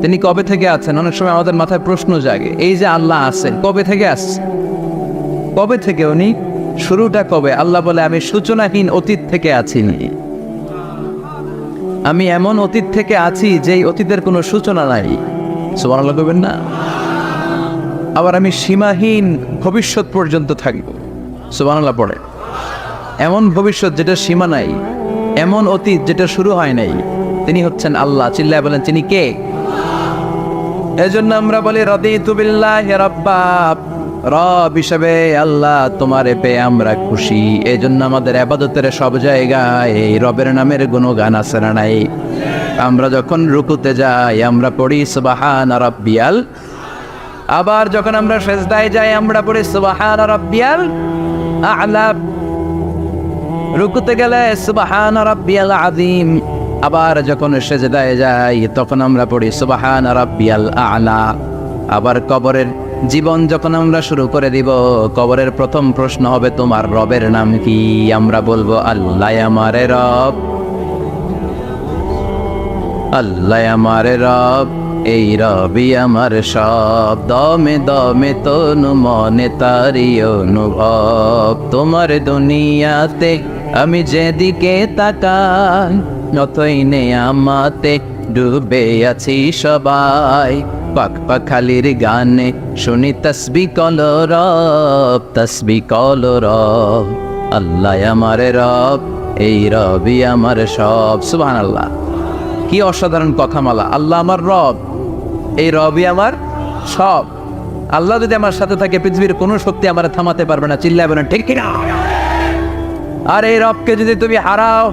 তিনি কবে থেকে আছেন? অনেক সময় আমাদের মাথায় প্রশ্ন জাগে, এই যে আল্লাহ আছেন কবে থেকে আসছে? কবে থেকে উনি? শুরুটা কবে? আল্লাহ বলে আমি সূচনাহীন অতীত থেকে আছি। আমি এমন অতীত থেকে আছি যেই অতীতের কোনো সূচনা নাই। সুবহানাল্লাহ কইবেন না? আবার আমি সীমাহীন ভবিষ্যৎ পর্যন্ত থাকব। সুবহানাল্লাহ পড়ে। এমন ভবিষ্যৎ যেটা সীমা নাই, এমন অতীত যেটা শুরু হয় নাই, তিনি হচ্ছেন আল্লাহ। চিল্লায় বলেন তিনি কে? এজন্য আমরা বলি রাদিতু বিল্লাহি রাব্বা, রব হিসেবে আল্লাহ তোমারে পেয়ে আমরা খুশি। এজন্য আমাদের ইবাদতের সব জায়গায় এই রবের নামের গুণগান আছে না নাই? আমরা যখন রুকুতে যাই আমরা পড়ি সুবহান রাব্বিয়াল, আবার যখন আমরা সিজদায় যাই আমরা পড়ি সুবহান রাব্বিয়াল আ'লা। রুকুতে গেলে সুবহান রাব্বিয়াল আযীম, আবার যখন সিজদায় যাই তখন আমরা পড়ি সুবহান রাব্বিয়াল আ'লা। আবার কবরের জীবন যখন আমরা শুরু করে দিব, কবরের প্রথম প্রশ্ন হবে তোমার রবের নাম কি? আমরা বলবো আল্লাহ আমারে রব, আল্লাহ আমারে রব, এই রবি আমার সব। দমে দমে তনু মনে তারি অনুভব, তোমার দুনিয়াতে আমি যেদিকে তাকাই নতই নেয়ামতে ডুবে আছি সবাই। পাক পাখালির গানে শুনি তসবিহ কলো রব, তসবিহ কলো রব, আল্লাহ আমার রব, এই রবি আমার সব। সুবহানাল্লাহ, কি অসাধারণ কথামালা! আল্লাহ আমার রব, এই রবি আমার সব। আল্লাহ যদি আমার সাথে থাকে পৃথিবীর কোনো শক্তি আমার থামাতে পারবে না। চিল্লায় বলেন ঠিক কিনা? আর এই রবকে যদি তুমি হারাও,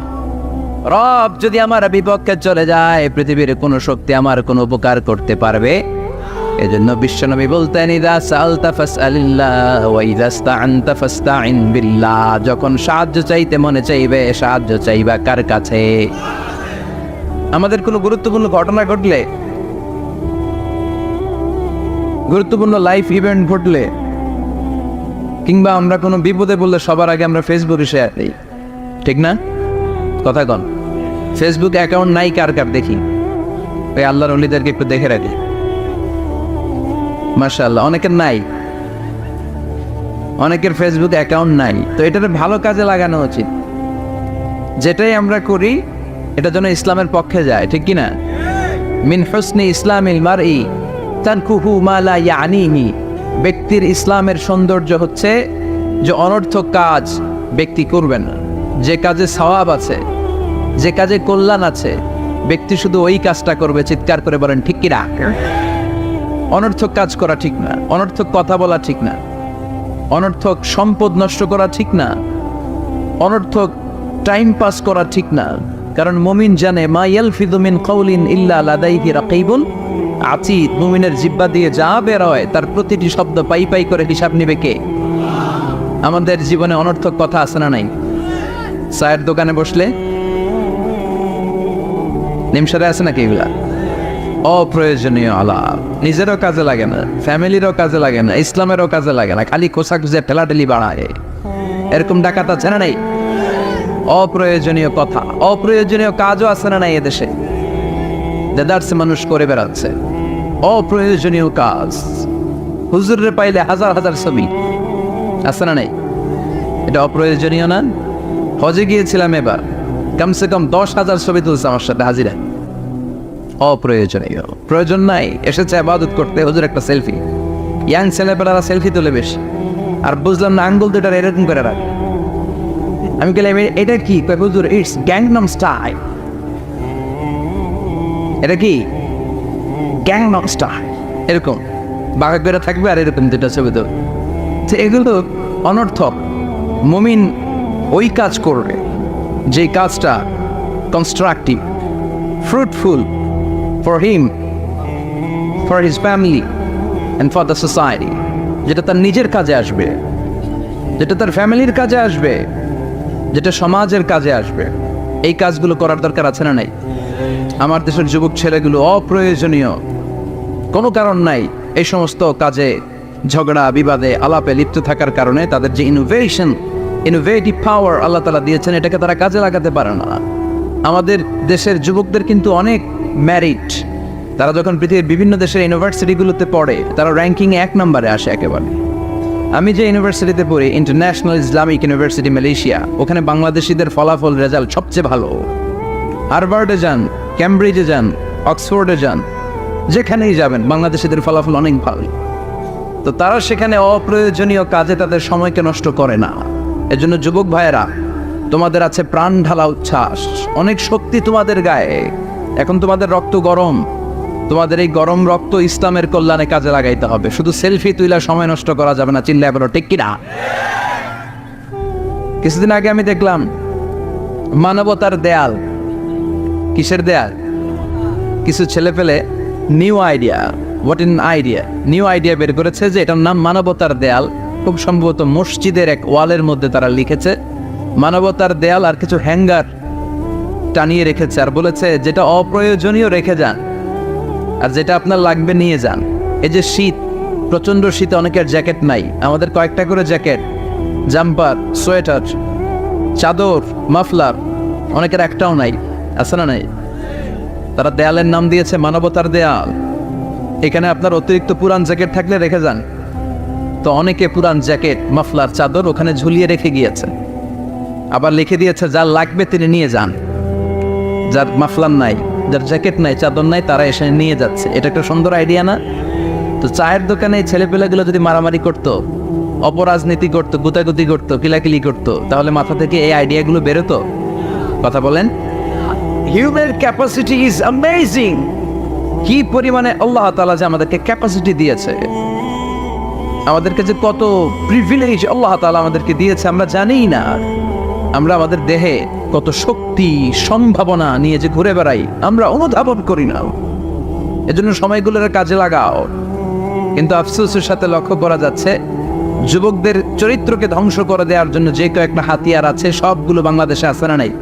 রব যদি আমার বিপক্ষে চলে যায়, পৃথিবীর কোনো শক্তি আমার কোনো উপকার করতে পারবে? এজন্য বিশ্বনবী বলতেন ইযা সাআলতা ফাসআলিল্লাহ ওয়া ইযা ইসতাআনতা ফাসতাইন বিল্লাহ। যখন সাহায্য চাইতে মনে চাইবে, সাহায্য চাইবা কার কাছে? আমাদের কোনো গুরুত্বপূর্ণ ঘটনা ঘটলে, গুরুত্বপূর্ণ লাইফ ইভেন্ট ঘটলে, কিংবা আমরা কোনো বিপদে পড়লে সবার আগে আমরা ফেসবুকে শেয়ার দিই, ঠিক না? কথা কন। ফেসবুক অ্যাকাউন্ট নাই কার কার দেখি? ওই আল্লাহর ওলিদেরকে একটু দেখে রাখি। মাশাআল্লাহ, অনেকের নাই, অনেকের ফেসবুক অ্যাকাউন্ট নাই। তো এটাতে ভালো কাজে লাগানো উচিত। যেটাই আমরা করি এটা যেন ইসলামের পক্ষে যায়, ঠিক কিনা? মিন হুসনি ইসলামিল মারই তানকুহু মা লা ইয়ানিহি। ব্যক্তির ইসলামের সৌন্দর্য হচ্ছে যে অনর্থক কাজ ব্যক্তি করবে না। যে কাজে সওয়াব আছে, যে কাজে কল্যাণ আছে, ব্যক্তি শুধু ওই কাজটা করবে। চিৎকার করে বলেন ঠিক কিনা? অনর্থক কাজ করা ঠিক না, অনর্থক কথা বলা ঠিক না, অনর্থক সম্পদ নষ্ট করা ঠিক না, অনর্থক টাইম পাস করা ঠিক না। কারণ মুমিন জানে মা ইয়ালফিযু মিন কাউলিন ইল্লা লাদাইহি রাকীবুন আতীদ। মুমিনের জিহ্বা দিয়ে যা বের হয় তার প্রতিটি শব্দ পাই পাই করে হিসাব নেবে কে? আমাদের জীবনে অনর্থক কথা আছে না নাই? চায়ের দোকানে বসলে নিমসারে আছে নাকি এগুলা? অপ্রয়োজনীয় আলাপ, নিজেরও কাজে লাগে না, ফ্যামিলিরও কাজে লাগে না, ইসলামেরও কাজে লাগে না, খালি খোঁচাখুঁচে ঠেলাঠেলি বাড়ায়। এরকম ডাকাত আছে না নাই? অপ্রয়োজনীয় কথা, অপ্রয়োজনীয় কাজও আছে না নাই এদেশে? দেদারসে মানুষ করে বেড়াচ্ছে অপ্রয়োজনীয় কাজ। হুজুরে পাইলে হাজার হাজার ছবি আছে না নাই? এটা অপ্রয়োজনীয় না? হজে গিয়েছিলাম এবার, কমসে কম 10,000 ছবি তুলছে আমার সাথে হাজিরা। অপ্রয়োজনীয়, প্রয়োজন নাই। এসেছে ইবাদত করতে, হুজুর একটা সেলফি। ইয়াং ছেলেপেলারা সেলফি তোলে বেশি। আর বুঝলাম না আঙ্গুল দুটার এরকম করে রাখ। আমি বললাম এটা কি? হুজুর ইটস গ্যাংনম স্টাইল। এটা কি? Gangnam style. এরকম বাঁকা করে থাকবে আর এরকম দুটা ছবি তো। এগুলো অনর্থক। মুমিন ওই কাজ করবে যে কাজটা constructive, fruitful for him, for his family and for the society. যেটা তার নিজের কাজে আসবে, যেটা তার ফ্যামিলির কাজে আসবে, যেটা সমাজের কাজে আসবে। এই কাজগুলো করার দরকার আছে না নাই? আমার দেশের যুবক ছেলেগুলো অপ্রয়োজনীয়, কোনো কারণ নাই এই সমস্ত কাজে ঝগড়া বিবাদে আলাপে লিপ্ত থাকার কারণে তাদের যে ইনোভেটিভ পাওয়ার আল্লাহ তাআলা দিয়েছেন এটাকে তারা কাজে লাগাতে পারে না। আমাদের দেশের যুবকদের কিন্তু অনেক ম্যারিড, তারা যখন পৃথিবীর বিভিন্ন দেশের ইউনিভার্সিটিগুলোতে পড়ে তারা র্যাঙ্কিং 1 নম্বরে আসে একেবারে। আমি যে ইউনিভার্সিটিতে পড়ি, ইন্টারন্যাশনাল ইসলামিক ইউনিভার্সিটি মালয়েশিয়া, ওখানে বাংলাদেশিদের ফলাফল রেজাল্ট সবচেয়ে ভালো। হার্ভার্ডে যান, ক্যামব্রিজে যান, অক্সফোর্ডে যান, যেখানেই যাবেন বাংলাদেশিদের ফলাফল অনেক ভালো। তো তারা সেখানে অপ্রয়োজনীয় কাজে তাদের সময়কে নষ্ট করে না। এজন্য যুবক ভাইয়েরা, তোমাদের আছে প্রাণ ঢালা উচ্ছ্বাস, অনেক শক্তি তোমাদের গায়ে। এখন তোমাদের রক্ত গরম, তোমাদের এই গরম রক্ত ইসলামের কল্যাণে কাজে লাগাইতে হবে। শুধু সেলফি তুইলা সময় নষ্ট করা যাবে না, চিল্লায় বলো ঠিক কিনা। কিছুদিন আগে আমি দেখলাম মানবতার দেয়াল। কিসের দেয়াল? কিছু ছেলে পেলে নিউ আইডিয়া বের করেছে যে এটার নাম মানবতার দেয়াল। খুব সম্ভবত মসজিদের এক ওয়ালের মধ্যে তারা লিখেছে মানবতার দেয়াল, আর কিছু হ্যাঙ্গার টানিয়ে রেখেছে, আর বলেছে যেটা অপ্রয়োজনীয় রেখে যান, আর যেটা আপনার লাগবে নিয়ে যান। এই যে শীত, প্রচন্ড শীতে অনেকের জ্যাকেট নাই, আমাদের কয়েকটা করে জ্যাকেট, জাম্পার, সোয়েটার, চাদর, মাফলার, অনেকের একটাও নাই, আছে না নাই? তারা দেয়ালের নাম দিয়েছে মানবতার দেয়াল। এখানে আপনার অতিরিক্ত পুরান জ্যাকেট থাকলে রেখে যান। তো অনেকে পুরান জ্যাকেট, মাফলার, চাদর ওখানে ঝুলিয়ে রেখে গিয়েছে। আবার লিখে দিয়েছে যার লাগবে তিনি নিয়ে যান। যার মাফলার নাই, যার জ্যাকেট নাই, চাদর নাই, তারা এসে নিয়ে যাচ্ছে। এটা একটা সুন্দর আইডিয়া না? তো চায়ের দোকানে ছেলেপেলেগুলো যদি মারামারি করতো, অপরাজনীতি করতো, গুতাগুতি করতো, কিলাকিলি করতো, তাহলে মাথা থেকে এই আইডিয়াগুলো বেরোতো? কথা বলেন। Human capacity is amazing. কি পরিমাণে আল্লাহ তাআলা যে আমাদেরকে ক্যাপাসিটি দিয়েছে, আমাদেরকে যে কত প্রিভিলেজ আল্লাহ তাআলা আমাদেরকে দিয়েছে আমরা জানিই না। আমরা আমাদের দেহে কত শক্তি, সম্ভাবনা নিয়ে যে ঘুরে বেড়াই আমরা অনুধাবন করি না। এজন্য সময়গুলোর কাজে লাগাও। কিন্তু আফসোসের সাথে লক্ষ্য করা যাচ্ছে যুবকদের চরিত্রকে ধ্বংস করে দেওয়ার জন্য যে কয়েকটা হাতিয়ার আছে সবগুলো বাংলাদেশে আছে না নাই?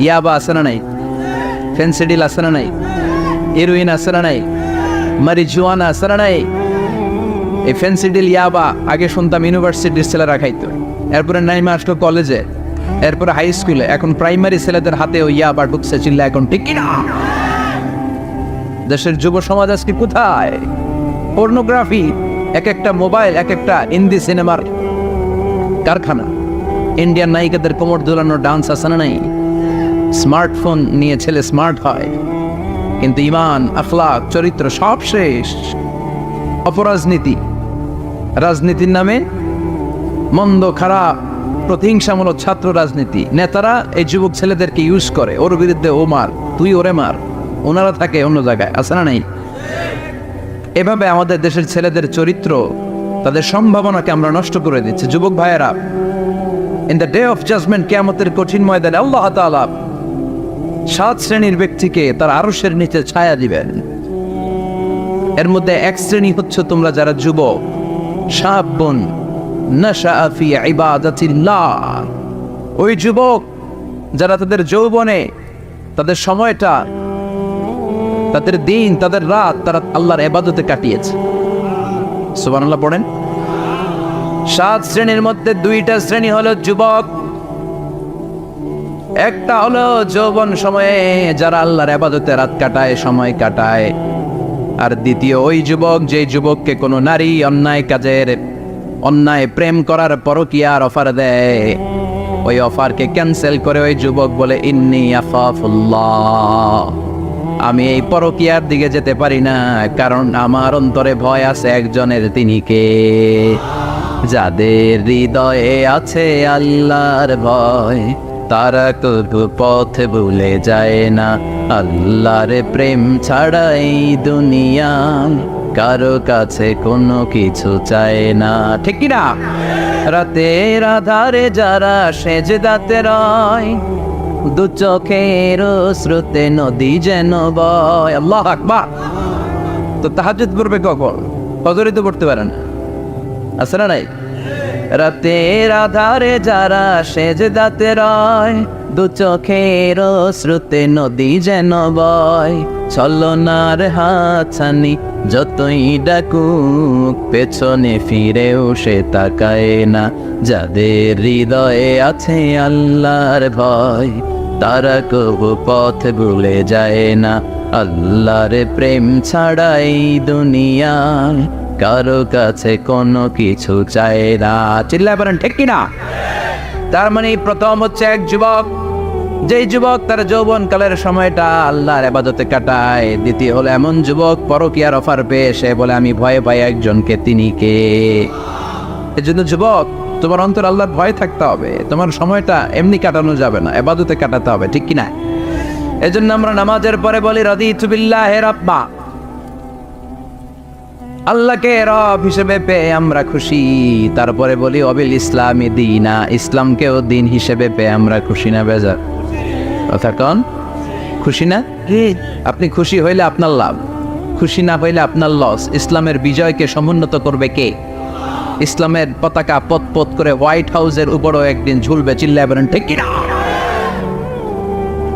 ইয়াবা আছে না নাই? ফেন্সিডিল আছে না নাই? হেরোইন আছে না নাই? মারিজুয়ানা আছে না নাই? এই ফেন্সিডিল, ইয়াবা আগে শুনতাম ইউনিভার্সিটির ছেলেরা খাইতো, এরপরে নাইমা আসলো কলেজে, এরপরে হাই স্কুলে, এখন প্রাইমারি ছেলেদের হাতে ওই ইয়াবা ঢুকছে। চিল্লা এখন ঠিক কিনা? দেশের যুব সমাজ আজকে কোথায়? পর্নোগ্রাফি, এক একটা মোবাইল এক একটা হিন্দি সিনেমার কারখানা। ইন্ডিয়ান নায়িকাদের কোমর দোলানো ডান্স আছে না নাই? স্মার্টফোন নিয়ে ছেলে স্মার্ট হয়, কিন্তু ইমান, আখলাক, চরিত্র সব শেষ। অপরাজনীতি, রাজনীতির নামে মন্দ, খারাপ, প্রতিহিংসামূলক ছাত্র রাজনীতি। নেতারা এই যুবক ছেলেদেরকে ইউজ করে, ওর বিরুদ্ধে ও মার, তুই ওরে মার, ওনারা থাকে অন্য জায়গায়, আছে না নাই? এভাবে আমাদের দেশের ছেলেদের চরিত্র, তাদের সম্ভাবনাকে আমরা নষ্ট করে দিচ্ছি। যুবক ভাইয়েরা, in the day of judgement, কিয়ামতের কঠিন ময়দানে আল্লাহ তাআলা 7 শ্রেণীর ব্যক্তিকে তার আরশের নিচে ছায়া দিবেন। এর মধ্যে এক শ্রেণী হচ্ছে তোমরা যারা যুবক, শাবুন নাশাআ ফি ইবাদাতিল্লাহ। ওই যুবক যারা তাদের যৌবনে, তাদের সময়টা, তাদের দিন, তাদের রাত তারা আল্লাহর ইবাদতে কাটিয়েছে। সুবহানাল্লাহ পড়েন। 7 শ্রেণীর মধ্যে 2টা শ্রেণী হলো যুবক। একটা হলো যৌবন সময়ে যারা আল্লাহর ইবাদতে রাত কাটায়, সময় কাটায়। আর দ্বিতীয় ওই যুবক, যে যুবককে কোনো নারী অন্যায় কাজের, অন্যায় প্রেম করার পরকীয়ার অফার দেয়, ওই অফারকে ক্যান্সেল করে ওই যুবক বলে ইন্নী আখাফুল্লাহ, আমি এই পরকীয়ার দিকে যেতে পারি না, কারণ আমার অন্তরে ভয় আছে একজনের, তিনি কে? যাদের হৃদয়ে আছে আল্লাহর ভয়, তারা কবু পথ ভুলে যায় না। আল্লাহর প্রেম ছাড়া এই দুনিয়া কারো কাছে কোনো কিছু চায় না, ঠিক কি না? রাতের আধারে যারা সেজদাতে রয়, দু চোখের স্রোতে নদী যেন বয়। আল্লাহু আকবার। তো তাহাজ্জুদ পড়বে কখন? ফজরে তো পড়তে পারে না, আছে না নাই? রাতের আধারে যারা সেজদাতে রয়, দু চোখের স্রোতে নদী যেন বয়। ছলনার হাতছানি যতই ডাকুক, পেছনে ফিরেও সে তাকায় না। যাদের হৃদয়ে আছে আল্লাহর ভয়, তারা কবু পথ ভুলে যায় না। আল্লাহর প্রেম ছাড়াই দুনিয়ায় কারো কাছে কোনো কিছু চায় না। চিল্লায় বলেন ঠিক কিনা? তার মানে প্রথম হচ্ছে এক যুবক, যেই যুবক তার যৌবনকালের সময়টা আল্লাহর ইবাদতে কাটায়। দ্বিতীয় হলো এমন যুবক পরকীয়ার অফার পেয়ে সে বলে আমি ভয়ে পাই একজনকে, তিনি কে? এজন্য যুবক, তোমার অন্তর আল্লাহর ভয় থাকতে হবে। তোমার সময়টা এমনি কাটানো যাবে না, ইবাদতে কাটাতে হবে, ঠিক কিনা? এজন্য আমরা নামাজের পরে বলি রাদিতু বিল্লাহি রাব্বা, আল্লাহকে রব হিসেবে পেয়ে আমরা খুশি। তারপরে বলি অবিল ইসলামী দীনা, ইসলামকেও দিন হিসেবে পেয়ে আমরা খুশি না বেজার? কথা কন, খুশি না? আপনি খুশি হইলে আপনার লাভ, খুশি না হইলে আপনার লস। ইসলামের বিজয়কে সমুন্নত করবে কে? ইসলামের পতাকা পত পত করে হোয়াইট হাউসের উপরও একদিন ঝুলবে। চিল্লায় বলেন ঠিক কিনা?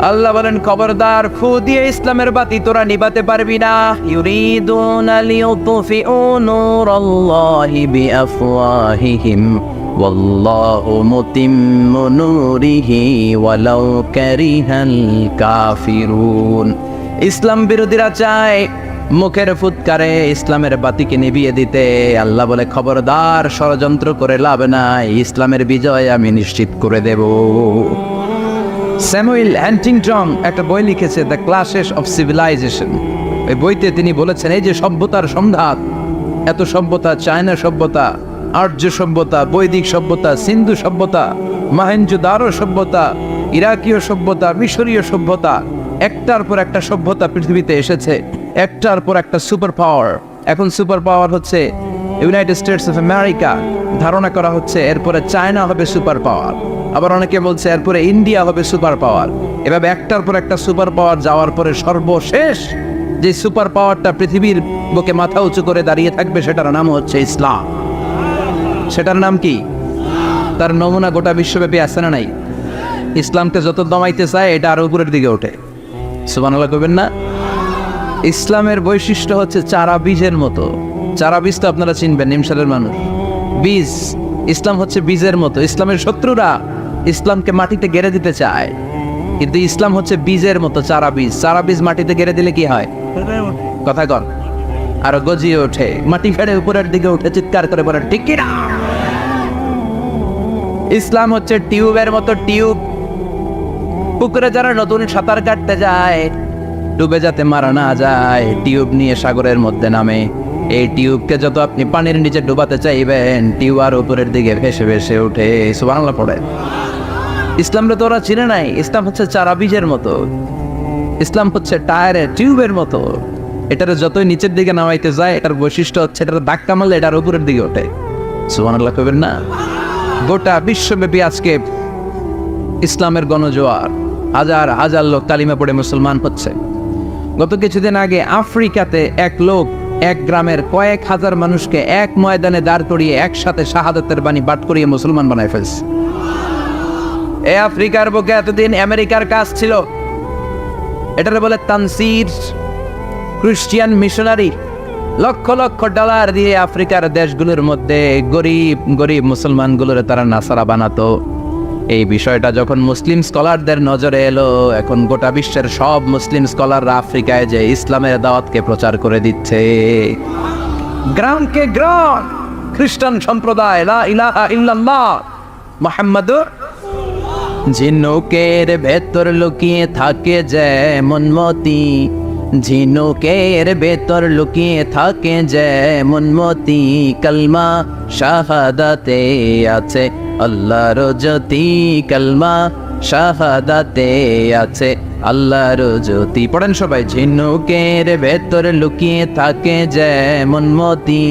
আল্লাহ বলেন খবরদার, ফু দিয়ে ইসলামের বাতি তোরা নিভাতে পারবি না। ইউরিদুনা লিউতফিউ নূরাল্লাহি বিআফওয়াহিহিম ওয়াল্লাহু মুতিম্মু নূরিহি ওয়ালাউ কারিহাল কাফিরুন। ইসলাম বিরোধীরা চায় মুখের ফুৎকারে ইসলামের বাতিকে নিভিয়ে দিতে। আল্লাহ বলে খবরদার, ষড়যন্ত্র করে লাভ নাই, ইসলামের বিজয় আমি নিশ্চিত করে দেব। স্যামুয়েল হ্যান্টিংটন একটা বই লিখেছে, দ্য ক্লাসেস অফ সিভিলাইজেশন। এই বইতে তিনি বলেছেন এই যে সভ্যতার সন্ধান, এত সভ্যতা, চায়না সভ্যতা, আর্য সভ্যতা, বৈদিক সভ্যতা, সিন্ধু সভ্যতা, মহেঞ্জোদারো সভ্যতা, ইরাকীয় সভ্যতা, মিশরীয় সভ্যতা, একটার পর একটা সভ্যতা পৃথিবীতে এসেছে, একটার পর একটা সুপার পাওয়ার। এখন সুপার পাওয়ার হচ্ছে ইউনাইটেড স্টেটস অফ আমেরিকা, ধারণা করা হচ্ছে এরপরে চায়না হবে সুপার পাওয়ার, আবার অনেকে বলছে এরপরে ইন্ডিয়া হবে সুপার পাওয়ার। এভাবে একটার পর একটা সুপার পাওয়ার যাওয়ার পরে সর্বশেষ যে সুপার পাওয়ারটা পৃথিবীর বুকে মাথা উঁচু করে দাঁড়িয়ে থাকবে সেটার নাম হচ্ছে ইসলাম। সেটার নাম কি? তার নমুনা গোটা বিশ্বব্যাপী আছে না নাই? ইসলামকে যত দমাইতে চায় এটা আরো উপরের দিকে ওঠে। সুবহানাল্লাহ কইবেন না? ইসলামের বৈশিষ্ট্য হচ্ছে চারা বীজের মতো। চারা বীজ তো আপনারা চিনবেন, নিমসালের মানুষ। বীজ, ইসলাম হচ্ছে বীজের মতো। ইসলামের শত্রুরা ইসলামকে মাটিতে গেড়ে দিতে চায়, কিন্তু ইসলাম হচ্ছে বীজের মতো, চারা বীজ। চারা বীজ মাটিতে গেড়ে দিলে কি হয়? কথা কর, আরো গজিয়ে ওঠে, মাটি ফেড়ে উপরের দিকে উঠে চিৎকার করে বলে ঠিক কি না? ইসলাম হচ্ছে টিউবের মতো। টিউব, পুকুরে যারা নতুন সাঁতার কাটতে যায় ডুবে যাতে মারা না যায়, টিউব নিয়ে সাগরের মধ্যে নামে। এই টিউবকে যত আপনি পানির নিচে ডুবাতে চাইবেন, টিউব আর উপরের দিকে ভেসে ভেসে উঠে। সুবহানাল্লাহ পড়ে। ইসলামটা তো ওরা চিনে নাই। ইসলাম হচ্ছে চারা বীজের মতো, ইসলাম হচ্ছে টায়ারের টিউবের মতো। এটার যতই নিচের দিকে নামাইতে যায়, এটার বৈশিষ্ট্য হচ্ছে এটার ধাক্কা মারলে এটার উপরের দিকে ওঠে। সুবহানাল্লাহ কইবেন না? গোটা বিশ্বব্যাপী আজকে ইসলামের গণজোয়ার, হাজার হাজার লোক কালিমা পড়ে মুসলমান হচ্ছে। গত কিছুদিন আগে আফ্রিকাতে এক লোক এক গ্রামের কয়েক হাজার মানুষকে এক ময়দানে দাঁড় করিয়ে একসাথে শাহাদাতের বাণী পাঠ করিয়ে মুসলমান বানায় ফেলছে। এই আফ্রিকার বুকে এতদিন আমেরিকার কাজ ছিল, এটারে বলে Tansir, Christian missionary. Lakh lakh dollar দিয়ে আফ্রিকার দেশগুলোর মধ্যে গরিব গরিব মুসলমানগুলোরে তারা নাসারা বানাতো। এই বিষয়টা যখন মুসলিম স্কলারদের নজরে এলো, এখন গোটা বিশ্বের সব মুসলিম স্কলাররা আফ্রিকায় যে ইসলামের দাওয়াতকে প্রচার করে দিচ্ছে। গ্রামকে গ্রাম খ্রিস্টান সম্প্রদায় লা ইলাহা ইল্লাল্লাহ মুহাম্মাদুর। ঝিনুকের ভেতর লুকিয়ে থাকে যেমন মতি, ঝিনুকের ভেতর লুকিয়ে থাকে যেমন মতি, কলমা শাহাদাতে আছে আল্লাহর জ্যোতি, কলমা শাহাদাতে আছে আল্লাহর জ্যোতি। পড়েন সবাই। ঝিনুকের ভেতর লুকিয়ে থাকে যেমন মতি,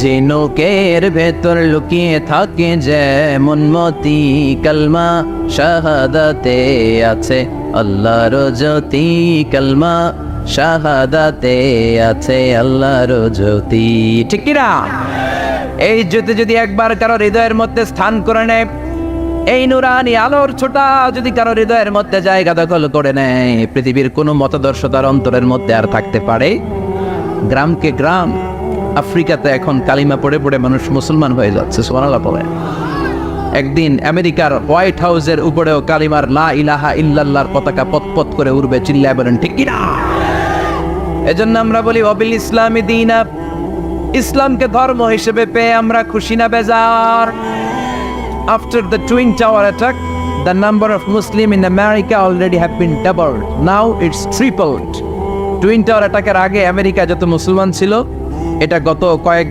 ঝিনুকের ভেতর লুকিয়ে থাকে যেমন মতি, কলমা শাহাদাতে আছে আল্লাহর জ্যোতি, কলমা শাহাদাতে আছে আল্লাহর জ্যোতি। ঠিক কি না? এই জ্যোতি যদি একবার কারো হৃদয়ের মধ্যে স্থান করে নেয়, এই নুরানি আলোর ছোটা যদি কারো হৃদয়ের মধ্যে জায়গা দখল করে নেয়, পৃথিবীর কোনো মতাদর্শ তার অন্তরের মধ্যে আর থাকতে পারে? গ্রামকে গ্রাম আফ্রিকাতে এখন কালিমা পড়ে পড়ে মানুষ মুসলমান হয়ে যাচ্ছে। সুবহানাল্লাহ পড়ে। একদিন আমেরিকার হোয়াইট হাউসের উপরেও কালিমার লা ইলাহা ইল্লাল্লাহর পতাকা পতপত করে উড়বে, চিল্লায় বলেন ঠিক কি না? এজন্য আমরা বলি ওয়াবিল ইসলামি দীনা, ইসলামকে ধর্ম হিসেবে পেয়ে আমরা খুশি না বেজার? After the Twin Tower attack, the number of Muslims in America already have been doubled. Now it's tripled. Twin Tower attack-এর আগে আমেরিকা যত মুসলমান ছিল, এটা গত কয়েক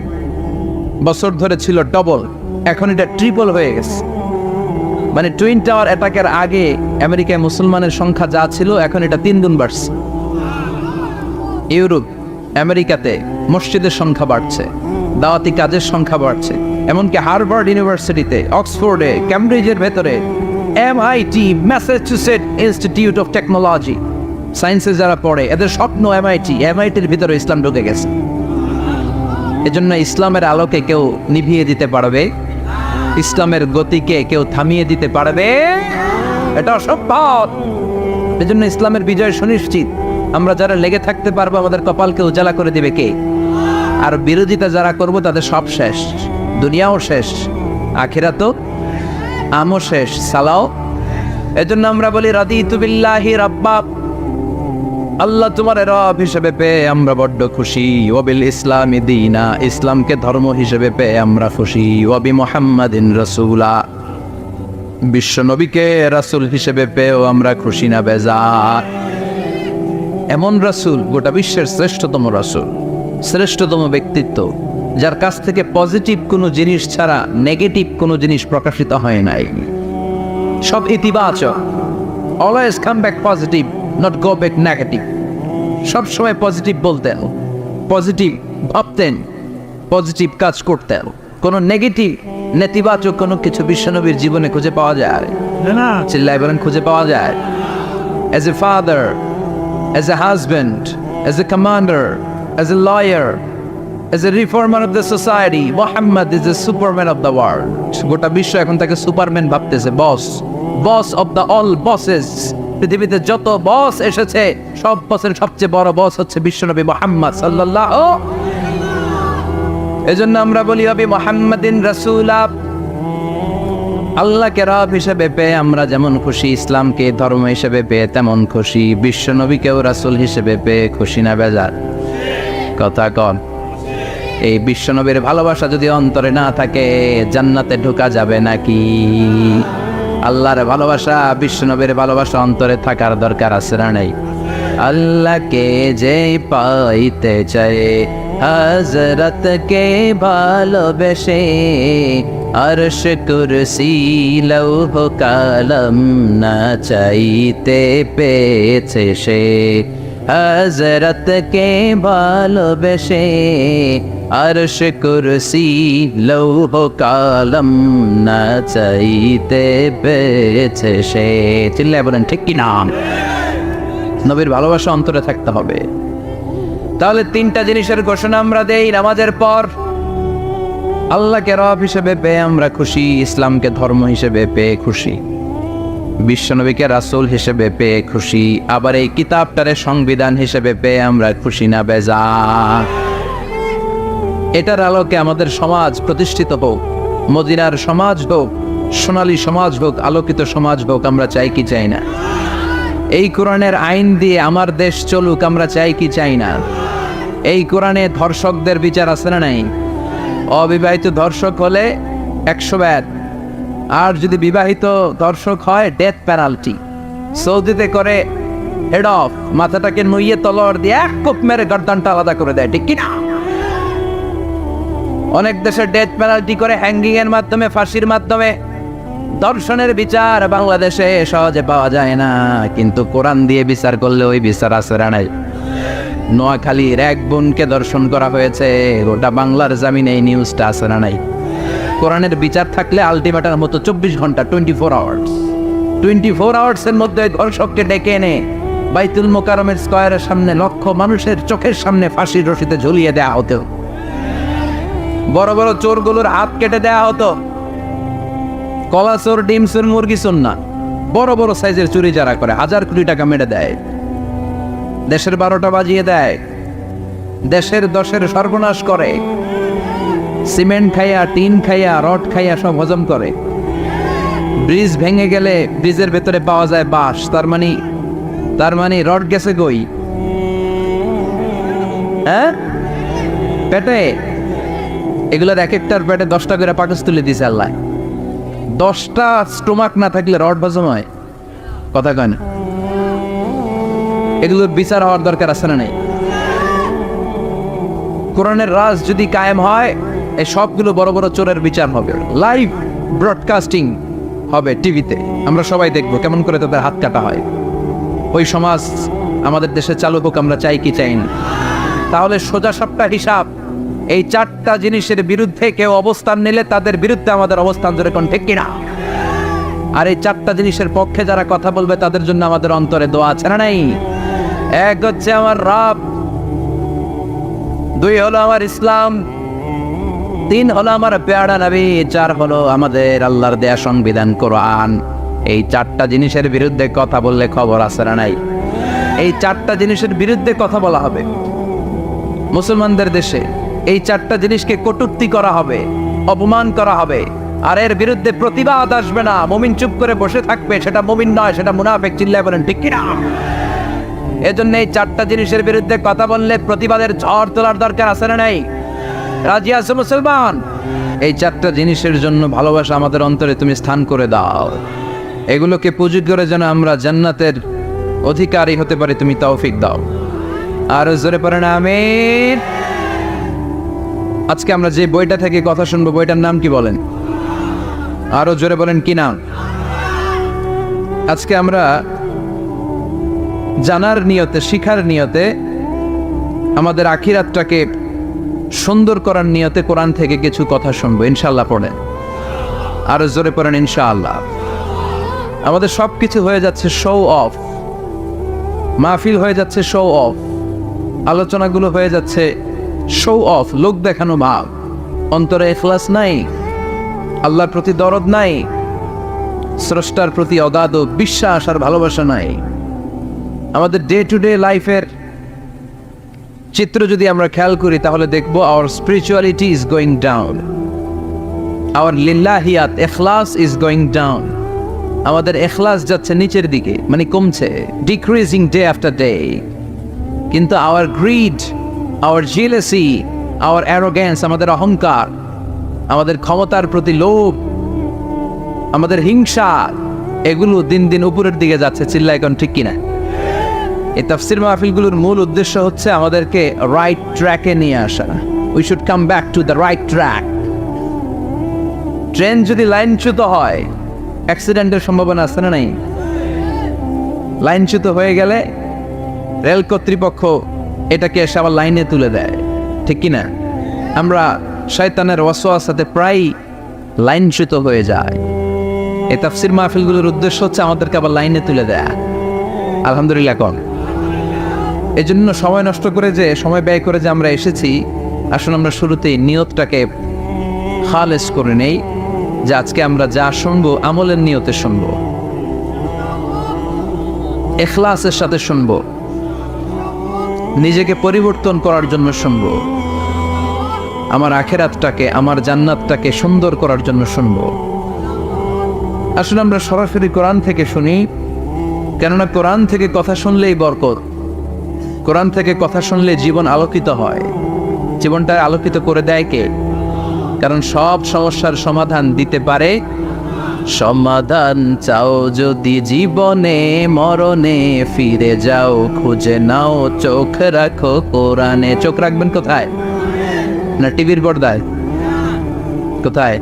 বছর ধরে ছিল ডবল, এখন এটা ট্রিপল হয়ে গেছে। মানে টুইন টাওয়ার অ্যাটাকের আগে আমেরিকায় মুসলমানের সংখ্যা যা ছিল, এখন এটা 3 গুণ বাড়ছে। ইউরোপ, আমেরিকাতে মসজিদের সংখ্যা বাড়ছে, দাওয়াতি কাজের সংখ্যা বাড়ছে, এমনকি হার্ভার্ড ইউনিভার্সিটিতে, অক্সফোর্ডে, ক্যামব্রিজের ভেতরে, MIT, Massachusetts institute of technology, সায়েন্সে যারা পড়ে এদের স্বপ্ন MITর ভিতরে ইসলাম ঢুকে গেছে। এজন্য ইসলামের আলোকে কেউ নিভিয়ে দিতে পারবে? ইসলামের গতিকে কেউ থামিয়ে দিতে পারবে? এটা অসম্ভব। এজন্য ইসলামের বিজয় সুনিশ্চিত। আমরা যারা লেগে থাকতে পারবো, আমাদের কপালকে উজালা করে দিবে কে? আর বিরোধিতা যারা করব তাদের সব শেষ, দুনিয়াও শেষ, আখিরাতও আমও শেষ, সালাও। এজন্য আমরা বলি রাদিতু বিল্লাহি রাব্বা, আল্লাহ তোমার রব হিসেবে পেয়ে আমরা বড্ড খুশি। ওয়াবিল ইসলামি দীনা, ইসলামকে ধর্ম হিসেবে পেয়ে আমরা খুশি। ওয়াবি মুহাম্মাদিন রাসূলা, বিশ্ব নবীকে রাসূল হিসেবে পেয়েও আমরা খুশি না বেজার? এমন রাসূল, গোটা বিশ্বের শ্রেষ্ঠতম রাসূল, শ্রেষ্ঠতম ব্যক্তিত্ব, যার কাছ থেকে পজিটিভ কোনো জিনিস ছাড়া নেগেটিভ কোনো জিনিস প্রকাশিত হয় নাই, সব ইতিবাচক। Always come back positive, not go back negative. সবসময় পজিটিভ বলতেন, পজিটিভ ভাবতেন, পজিটিভ কাজ করতেন। কোনো নেগেটিভ, নেতিবাচক কোনো কিছু বিশ্বনবীর জীবনে খুঁজে পাওয়া যায় না? চিল্লায় বলেন খুঁজে পাওয়া যায়? As a father, as a husband, as a commander, as a lawyer, as a reformer of the society, Muhammad is a superman of the world. গোটা বিশ্ব এখন তাকে সুপারম্যান ভাবতেছে, boss, boss of the all bosses. পৃথিবীতে যত বস এসেছে, সব বসের সবচেয়ে বড় বস হচ্ছে বিশ্বনবী মুহাম্মদ সাল্লাল্লাহু। এজন্য আমরা বলি ওয়াবি মুহাম্মাদিন রাসূলা, আল্লাহকে রব হিসেবে পেয়ে আমরা যেমন খুশি, ইসলামকে ধর্ম হিসেবে পেয়ে তেমন খুশি, বিশ্বনবীকেও রাসূল হিসেবে পেয়ে খুশি না বেজার? কথা কন। এই বিশ্বনবীর ভালোবাসা যদি অন্তরে না থাকে, জান্নাতে ঢোকা যাবে নাকি? আল্লাহর ভালোবাসা, বিশ্বনবীর ভালোবাসা অন্তরে থাকার দরকার আছে না নাই? আল্লাহকে যে পাইতে চায়, হযরতকে ভালোবেসে, আরশ কুরসি লৌহ কালাম না চাইতে পেয়েছে সে। হযরতকে ভালোবেসে, আরশ কুরসি লৌহ কালাম না চাইতে পেয়েছে সে। চিল্লায় বলেন ঠিক কি না? নবীর ভালোবাসা অন্তরে থাকতে হবে। তাহলে 3টা জিনিসের ঘোষণা আমরা দেই নামাজের পর। আল্লাহকে রব হিসেবে পেয়ে আমরা খুশি, ইসলামকে ধর্ম হিসেবে পেয়ে খুশি, বিশ্বনবীকে রাসূল হিসেবে পেয়ে খুশি, আবার এই কিতাবটারে সংবিধান হিসেবে পেয়ে আমরা খুশি না বেজার? এটার আলোকে আমাদের সমাজ প্রতিষ্ঠিত হোক, মদিনার সমাজ হোক, সোনালী সমাজ হোক, আলোকিত সমাজ হোক। আমরা চাই কি চাই না? এই কোরআনের আইন দিয়ে আমার দেশ চলুক, আমরা চাই কি চাই না? এই কোরআনে ধর্ষকদের বিচার আছে না নাই? অবিবাহিত ধর্ষক হলে 100 ব্যাট, আর যদি বিবাহিত ধর্ষক হয় ডেথ পেনাল্টি। সৌদিতে করে হেড অফ, মাথাটাকে নুইয়ে তলোয়ার দিয়ে এক কোপ মেরে গর্দানটা আলাদা করে দেয়, ঠিক কিনা? অনেক দেশে ডেথ পেনাল্টি করে হ্যাঙ্গিং এর মাধ্যমে, ফাঁসির মাধ্যমে। দর্শনের বিচার বাংলাদেশে সহজে পাওয়া যায় না, কিন্তু কোরআন দিয়ে বিচার করলে ওই বিচার আছে না নাই? নোয়াখালীর এক বোনকে দর্শন করা হয়েছে, গোটা বাংলার জামিনে এই নিউজটা আছে না নাই? কোরআনের বিচার থাকলে আলটিমেটার মতো 24 ঘন্টা, 24 আওয়ার্স, 24 আওয়ার্সের মধ্যে ধর্ষককে ডেকে এনে বাইতুল মোকাররমের স্কয়ারের সামনে লক্ষ মানুষের চোখের সামনে ফাঁসির রশিতে ঝুলিয়ে দেওয়া হতো। বড় বড় চোরগুলোর হাত কেটে দেওয়া হতো। কলা চোর, ডিম চোর, মুরগি চোর না, বড় বড় সাইজের চুরি যারা করে 1000 কোটি টাকা মেরে দেয়, দেশের 12টা বাজিয়ে দেয়, দেশের 10-এর সর্বনাশ করে, সিমেন্ট খাইয়া, টিন খাইয়া, রড খাইয়া সব হজম করে। ব্রিজ ভেঙে গেলে ব্রিজের ভেতরে পাওয়া যায় বাঁশ, তার মানে রড গেছে কই? হ্যাঁ, পেটে। এগুলোর এক একটার পেটে 10টা করে পাকস তুলে দিছে আল্লাহ। 10টা স্টোমাক না থাকলে রড হজম হয়? কথা কয় না। এগুলোর বিচার হওয়ার দরকার আছে না নাই? কোরআনের রাজ যদি কায়েম হয়, এই সবগুলো বড় বড় চোরের বিচার হবে, লাইভ ব্রডকাস্টিং হবে টিভিতে, আমরা সবাই দেখবো কেমন করে তাদের হাত কাটা হয়। ওই সমাজ আমাদের দেশে চালু হোক, আমরা চাই কি চাই না? তাহলে সোজা সাপটা হিসাব, এই 4টা জিনিসের বিরুদ্ধে কেউ অবস্থান নিলে তাদের বিরুদ্ধে আমাদের অবস্থান যেরকম, ঠিক কিনা? আর এই 4টা জিনিসের পক্ষে যারা কথা বলবে তাদের জন্য আমাদের অন্তরে দোয়া আছে না নাই? এক হচ্ছে আমার রব, 2 হলো আমার ইসলাম, 3 হলো আমার পেয়ারা নবী, 4 হলো আমাদের আল্লাহর দেয়া সংবিধান কোরআন। এই 4টা জিনিসের বিরুদ্ধে কথা বললে খবর আছে না নাই? এই 4টা জিনিসের বিরুদ্ধে কথা বলা হবে মুসলমানদের দেশে। এই 4টা জিনিসকে কটূক্তি করা হবে, অপমান করা হবে, আর এর বিরুদ্ধে প্রতিবাদ আসবে না। মুমিন চুপ করে বসে থাকবে, সেটা মুমিন নয়, সেটা মুনাফিক। চিল্লায় বলেন ঠিক কিনা? এজন্য এই 4টা জিনিসের বিরুদ্ধে কথা বললে প্রতিবাদের ঝড় তোলার দরকার আছে না নাই? রাজি আছো মুসলমান? এই 4টা জিনিসের জন্য ভালোবাসা আমাদের অন্তরে তুমি স্থান করে দাও। এগুলোকে পুঁজি করে যেন আমরা জান্নাতের অধিকারী হতে পারি, তুমি তৌফিক দাও। আর জোরে পড়েন আমিন। আজকে আমরা যে বইটা থেকে কথা শুনবো, বইটার নাম কি বলেন? আরো জোরে বলেন, কি নাম? আজকে আমরা জানার নিয়তে, শিখার নিয়তে, আমাদের আখিরাতটাকে সুন্দর করার নিয়তে কোরআন থেকে কিছু কথা শুনবো, ইনশাআল্লাহ। পড়েন, আরো জোরে পড়েন ইনশাআল্লাহ। আমাদের সব কিছু হয়ে যাচ্ছে শো অফ, মাহফিল হয়ে যাচ্ছে শো অফ, আলোচনাগুলো হয়ে যাচ্ছে শো অফ, লোক দেখানো ভাব। অন্তরে ইখলাস নাই, আল্লাহর প্রতি দরদ নাই, স্রষ্টার প্রতি অগাধ বিশ্বাস আর ভালোবাসা নাই। আমাদের ডে টু ডে লাইফের চিত্র যদি আমরা খেয়াল করি তাহলে দেখবো our spirituality is going down, our লিল্লাহিয়াত, ইখলাস ইজ গোয়িং ডাউন। আমাদের ইখলাস যাচ্ছে নিচের দিকে, মানে কমছে, ডিক্রিজিং ডে আফটার ডে। কিন্তু our greed, our jealousy, our arrogance, আমাদের অহংকার, আমাদের ক্ষমতার প্রতি লোভ, আমাদের হিংসা, এগুলো দিন দিন উপরের দিকে যাচ্ছে। চিল্লা এখন ঠিক কিনা? এই তাফসির মাহফিলগুলোর মূল উদ্দেশ্য হচ্ছে আমাদেরকে রাইট ট্র্যাকে নিয়ে আসা। We should come back to the right track. Train যদি লাইনচ্যুত হয়, অ্যাক্সিডেন্টের সম্ভাবনা আছে না নাই? লাইনচ্যুত হয়ে গেলে রেল কর্তৃপক্ষ এটাকে এসে আবার লাইনে তুলে দেয়, ঠিক কিনা? আমরা শয়তানের ওয়াসওয়াসাতে প্রায় লাইনচ্যুত হয়ে যায়। এই তাফসির মাহফিলগুলোর উদ্দেশ্য হচ্ছে আমাদেরকে আবার লাইনে তুলে দেয়া। আলহামদুলিল্লাহ কম। এই জন্য সময় নষ্ট করে, যে সময় ব্যয় করে যে আমরা এসেছি, আসলে আমরা শুরুতেই নিয়তটাকে খালেস করে নেই, যে আজকে আমরা যা শুনবো আমলের নিয়তে শুনবো, ইখলাসের সাথে শুনবো, নিজেকে পরিবর্তন করার জন্য শুনবো, আমার আখিরাতটাকে, আমার জান্নাতটাকে সুন্দর করার জন্য শুনবো। আসলে আমরা সরাসরি কোরআন থেকে শুনি, কেননা কোরআন থেকে কথা শুনলেই বরকত। কোরআন থেকে কথা শুনলে জীবন আলোকিত হয়। জীবনটা আলোকিত করে দেয় কে? কারণ সব সমস্যার সমাধান দিতে পারে। সমাধান চাও যদি জীবনে, মরণে ফিরে যাও, খুঁজে নাও, চোখ রাখো কোরআনে। চোখ রাখবেন কোথায়? না টিভির পর্দায়? কোথায়?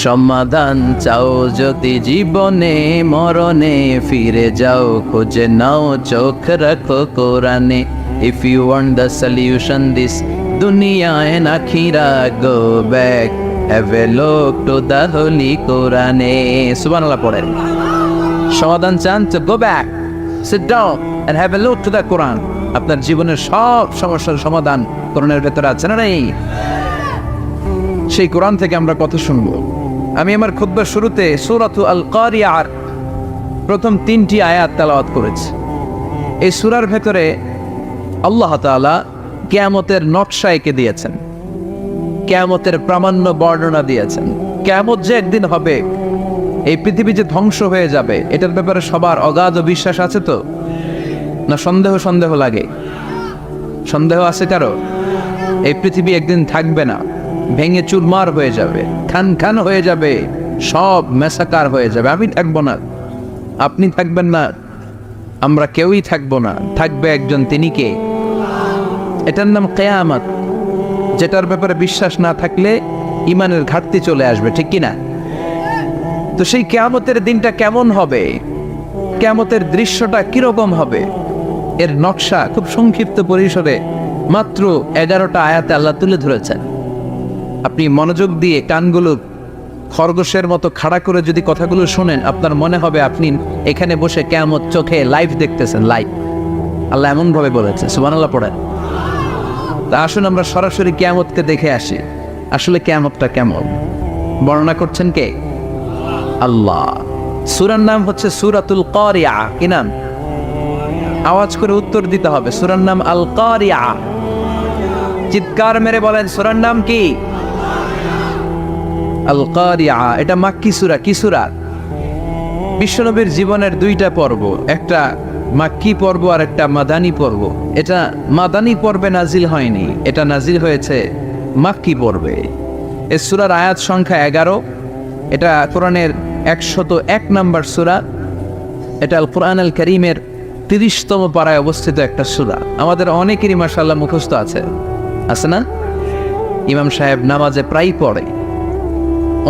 সমাধান চাও যদি জীবনে, মরণে ফিরে যাও, খুঁজে নাও, চোখ রাখো কোরআনে। If you want the solution this dunya and akhira, go back, have a look to the holy Quran. Subhanallah পড়েন। সমাধান চান তো go back, sit down and have a look to the Quran. আপনার জীবনের সব সমস্যার সমাধান কোরআনের ভেতরে আছে না নাই? সেই কোরআন থেকে আমরা কথা শুনবো। আমি আমার খুতবার শুরুতে সূরাতু আল কারিয়ার প্রথম 3টি আয়াত তেলাওয়াত করেছি। এই সূরার ভেতরে আল্লাহ তাআলা কিয়ামতের নকশা এঁকে দিয়েছেন, কিয়ামতের প্রামাণ্য বর্ণনা দিয়েছেন। কিয়ামত যে একদিন হবে, এই পৃথিবী যে ধ্বংস হয়ে যাবে এটার ব্যাপারে সবার অগাধ বিশ্বাস আছে তো, না সন্দেহ সন্দেহ লাগে? সন্দেহ আছে কারো? এই পৃথিবী একদিন থাকবে না, ভেঙে চুরমার হয়ে যাবে, খান খান হয়ে যাবে, সব মেসাকার হয়ে যাবে। আমি থাকবো না, আপনি থাকবেন না, আমরা কেউই থাকবো না। থাকবে একজন, তিনি কে? এটার নাম কিয়ামত, যেটার ব্যাপারে বিশ্বাস না থাকলে ইমানের ঘাটতি চলে আসবে, ঠিক কিনা? তো সেই কিয়ামতের দিনটা কেমন হবে, কিয়ামতের দৃশ্যটা কিরকম হবে, এর নকশা খুব সংক্ষিপ্ত পরিসরে মাত্র 11টা আয়াতে আল্লাহ তুলে ধরেছেন। আপনি মনোযোগ দিয়ে কানগুলো খরগোশের মতো খাড়া করে যদি কথাগুলো শোনেন, আপনার মনে হবে আপনি এখানে বসে কিয়ামত চোখে লাইভ দেখতেছেন। লাইভ আল্লাহ এমন ভাবে বলেছে, সুবহানাল্লাহ পড়েন। তা আসুন আমরা সরাসরি কিয়ামতকে দেখে আসি, আসলে কিয়ামতটা কেমন। বর্ণনা করছেন কে? আল্লাহ। সূরার নাম হচ্ছে সূরাতুল কারিয়া। কি নাম? আওয়াজ করে উত্তর দিতে হবে। সূরার নাম আল কারিয়া। চিৎকার মেরে বলেন, সূরার নাম কি? আল কারিয়া। এটা মাক্কি সূরা। কি সূরা? বিশ্বনবীর জীবনের দুইটা পর্ব, একটা মাক্কি পর্ব আর একটা মাদানী পর্ব। এটা মাদানী পর্বে নাজিল হয়নি, এটা নাজিল হয়েছে মাক্কি পর্বে। এই সূরার আয়াত সংখ্যা 11। এটা কোরআনের 101 নম্বর সূরা। এটা আল কোরআন আল কারীমের 30তম পারায় অবস্থিত একটা সূরা। আমাদের অনেকেরই মাশাআল্লাহ মুখস্থ আছে, আছে না? ইমাম সাহেব নামাজে প্রায় পড়ে,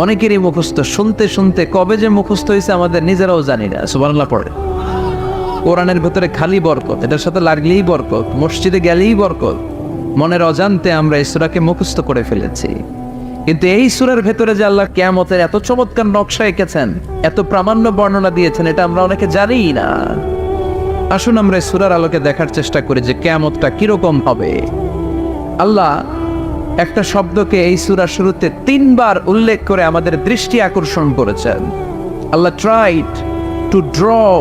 অনেকেরই মুখস্থ। শুনতে শুনতে কবে যে মুখস্থ হয়েছে আমাদের নিজেরাও জানি না। সুবহানাল্লাহ পড়ে। কোরআনের ভেতরে খালি বরকত, এটার সাথে লাগলেই বরকত, মসজিদে গেলেই বরকত। মনের অজান্তে আমরা এই সূরাকে মুখস্থ করে ফেলেছি। কিন্তু এই সূরার ভেতরে যে আল্লাহ কিয়ামতের এত চমৎকার নকশা এঁকেছেন, এত প্রামাণ্য বর্ণনা দিয়েছেন, এটা আমরা অনেকে জানিই না। আসুন আমরা এই সূরার আলোকে দেখার চেষ্টা করি যে কিয়ামতটা কিরকম হবে। আল্লাহ একটা শব্দকে এই সূরার শুরুতে 3 বার উল্লেখ করে আমাদের দৃষ্টি আকর্ষণ করেছেন। আল্লাহ tried to draw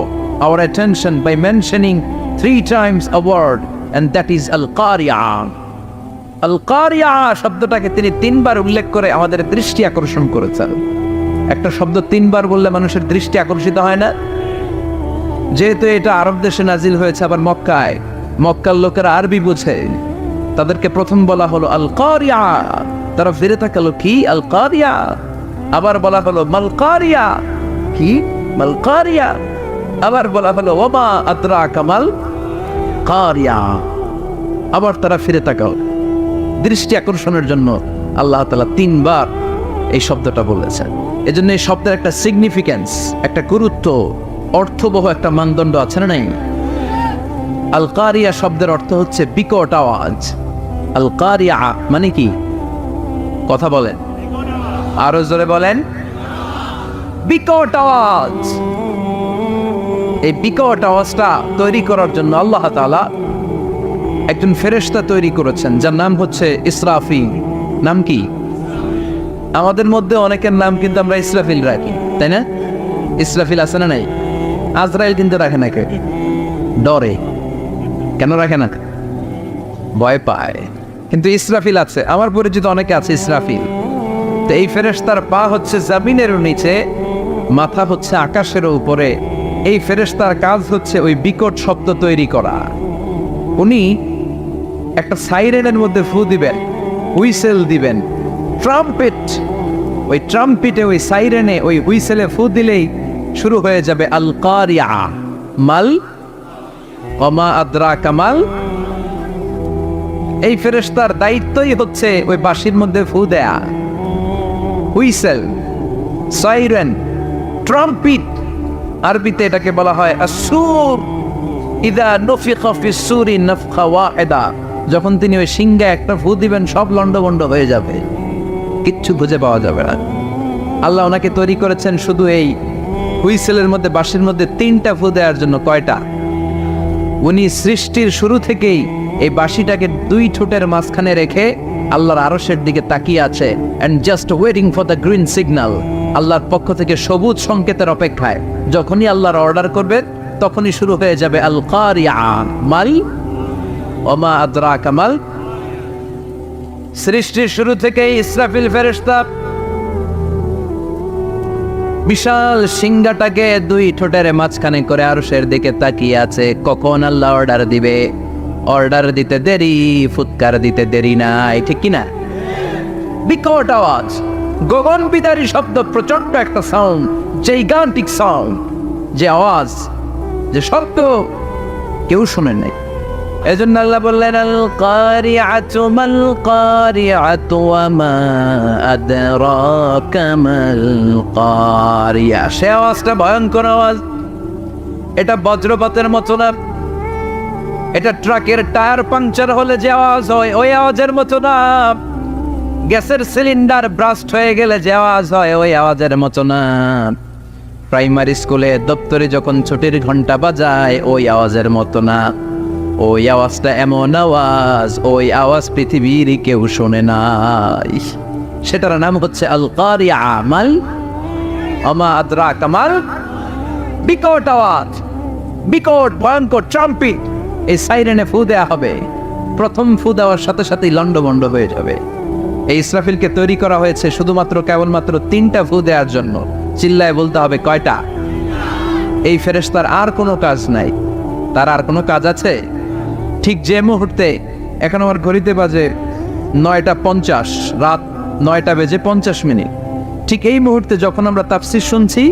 our attention by mentioning 3 times a word, and that is al-Qari'ah. al-Qari'ah শব্দটাকে তিনি 3 বার উল্লেখ করে আমাদের দৃষ্টি আকর্ষণ করেছেন। একটা শব্দ 3 বার বললে মানুষের দৃষ্টি আকর্ষিত হয় না? যেহেতু এটা আরব দেশে নাজিল হয়েছে, আবার মক্কায়, মক্কার লোকেরা আরবি বোঝে, তাদেরকে প্রথম বলা হলো আল কারিয়া। তারা ফিরে তাকালো, কি আল কারিয়া? আবার বলা হলো মাল কারিয়া। কি মাল কারিয়া? আবার বলা হলো ওমা আদরাকা মাল কারিয়া। আবার তারা ফিরে তাকালো। দৃষ্টি আকর্ষণের জন্য আল্লাহ তাআলা 3 বার এই শব্দটা বলেছেন। এজন্য এই শব্দের একটা সিগনিফিকেন্স, একটা গুরুত্ব, অর্থবহ একটা মানদণ্ড আছে না নাই? আল কারিয়া শব্দের অর্থ হচ্ছে বিকট আওয়াজ। আল কারিয়া মানে কি? কথা বলেন, আরো জোরে বলেন। বিকট আওয়াজ। এই বিকট আওয়াজটা তৈরি করার জন্য আল্লাহ তাআলা একজন ফেরেশতা তৈরি করেছেন, যার নাম হচ্ছে ইসরাফিল। নাম কি? আমাদের মধ্যে অনেকের নাম কিন্তু আমরা ইসরাফিল রাখি, তাই না? ইসরাফিল আছে না নাই? আজরাইল কিন্তু রাখে না, কে ডরে। কেন রাখে না? ভয় পায়। কিন্তু ইসরাফিল আছে, আমার পরিচিত অনেকে আছে ইসরাফিল। তো এই ফেরেশতার পা হচ্ছে জমিনের নিচে, মাথা হচ্ছে আকাশের উপরে। এই ফেরেশতার কাজ হচ্ছে ওই বিকট শব্দ তৈরি করা। উনি একটা সাইরেনের মধ্যে ফু দিবেন, হুইসেল দিবেন, ট্রাম্পেট। ওই ট্রাম্পেটে, ওই সাইরেনে, ওই হুইসেলে ফু দিলেই শুরু হয়ে যাবে আল কারিয়া। মাল ওমা আদরাকা মাল। এই ফেরেশতার দায়িত্বই হচ্ছে ওই বাঁশির মধ্যে ফু দেয়া। হুইসেল, সাইরেন, ট্রাম্পেট, আরবিতে এটাকে বলা হয় আসুর। ইদা নফিখা ফিস সুরি নাফখা ওয়াহিদা। যখন তিনি ওই সিংহে একটা ফু দিবেন, সব লন্ডভন্ড হয়ে যাবে, কিচ্ছু খুঁজে পাওয়া যাবে না। আল্লাহ ওনাকে তৈরি করেছেন শুধু এই হুইসেলের মধ্যে, বাঁশির মধ্যে 3টা ফু দেওয়ার জন্য। কয়টা? উনি সৃষ্টির শুরু থেকেই এই বাঁশিটাকে 2 ঠোঁটের মাঝখানে রেখে আল্লাহর আরশের দিকে তাকিয়ে আছে, and just waiting for the green signal. আল্লাহর পক্ষ থেকে সবুজ সংকেতের অপেক্ষায়। যখনই আল্লাহর অর্ডার করবে তখনই শুরু হয়ে যাবে আল কারিয়া। মাল ওমা আদরাকা মাল। সৃষ্টির শুরু থেকেই ইসরাফিল ফেরেশতা বিশাল সিংহাটাকে দুই ঠোঁটের মাঝখানে করে আরশের দিকে তাকিয়ে আছে, কখন আল্লাহ অর্ডার দিবে। অর্ডার দিতে দেরি, ফুৎকার দিতে দেরি নাই, ঠিক কিনা? বিকট আওয়াজ, গগন বিদারী শব্দ, প্রচন্ড একটা সাউন্ড, জাইগান্টিক সাউন্ড, যে আওয়াজ, যে শব্দ কেউ শুনে নাই। এজন্য আল্লাহ বললেন, আল কারিআতু মাল কারিআতু ওয়া মা আদরাকা মাল কারিয়া। সে আওয়াজটা ভয়ঙ্কর আওয়াজ। এটা বজ্রপাতের মতো না, এটা ট্রাকের টায়ার পাংচার হলে যে আওয়াজ হয় ওই আওয়াজের মতো না, গ্যাসের সিলিন্ডার ব্রাস্ট হয়ে গেলে যে আওয়াজ হয় ওই আওয়াজের মতো না, প্রাইমারি স্কুলে দপ্তরে যখন ছুটির ঘন্টা বাজায় ওই আওয়াজের মতো না। ওই আওয়াজটা এমন আওয়াজ, ওই আওয়াজ পৃথিবীর কেউ শোনে নাই। সেটার নাম হচ্ছে আল কারিআ মাল ওমা আদরাকা মাল। বিকট আওয়াজ, বিকট ভয়ঙ্কর ট্রাম্পিট। এই সাইরেনে ফু দেয়া হবে, প্রথম ফু দেওয়ার সাথে সাথেই লন্ডভন্ড হয়ে যাবে। এই ইসরাফিলকে তৈরি করা হয়েছে শুধুমাত্র কেবলমাত্র 3টা ফু দেওয়ার জন্য। চিল্লায় বলতে হবে কয়টা? এই ফেরেশতার আর কোনো কাজ নাই। তার আর কোনো কাজ আছে? ঠিক যে মুহূর্তে, এখন আমার ঘড়িতে বাজে 9:50, রাত 9:50, ঠিক এই মুহূর্তে যখন আমরা তাফসীর শুনছি,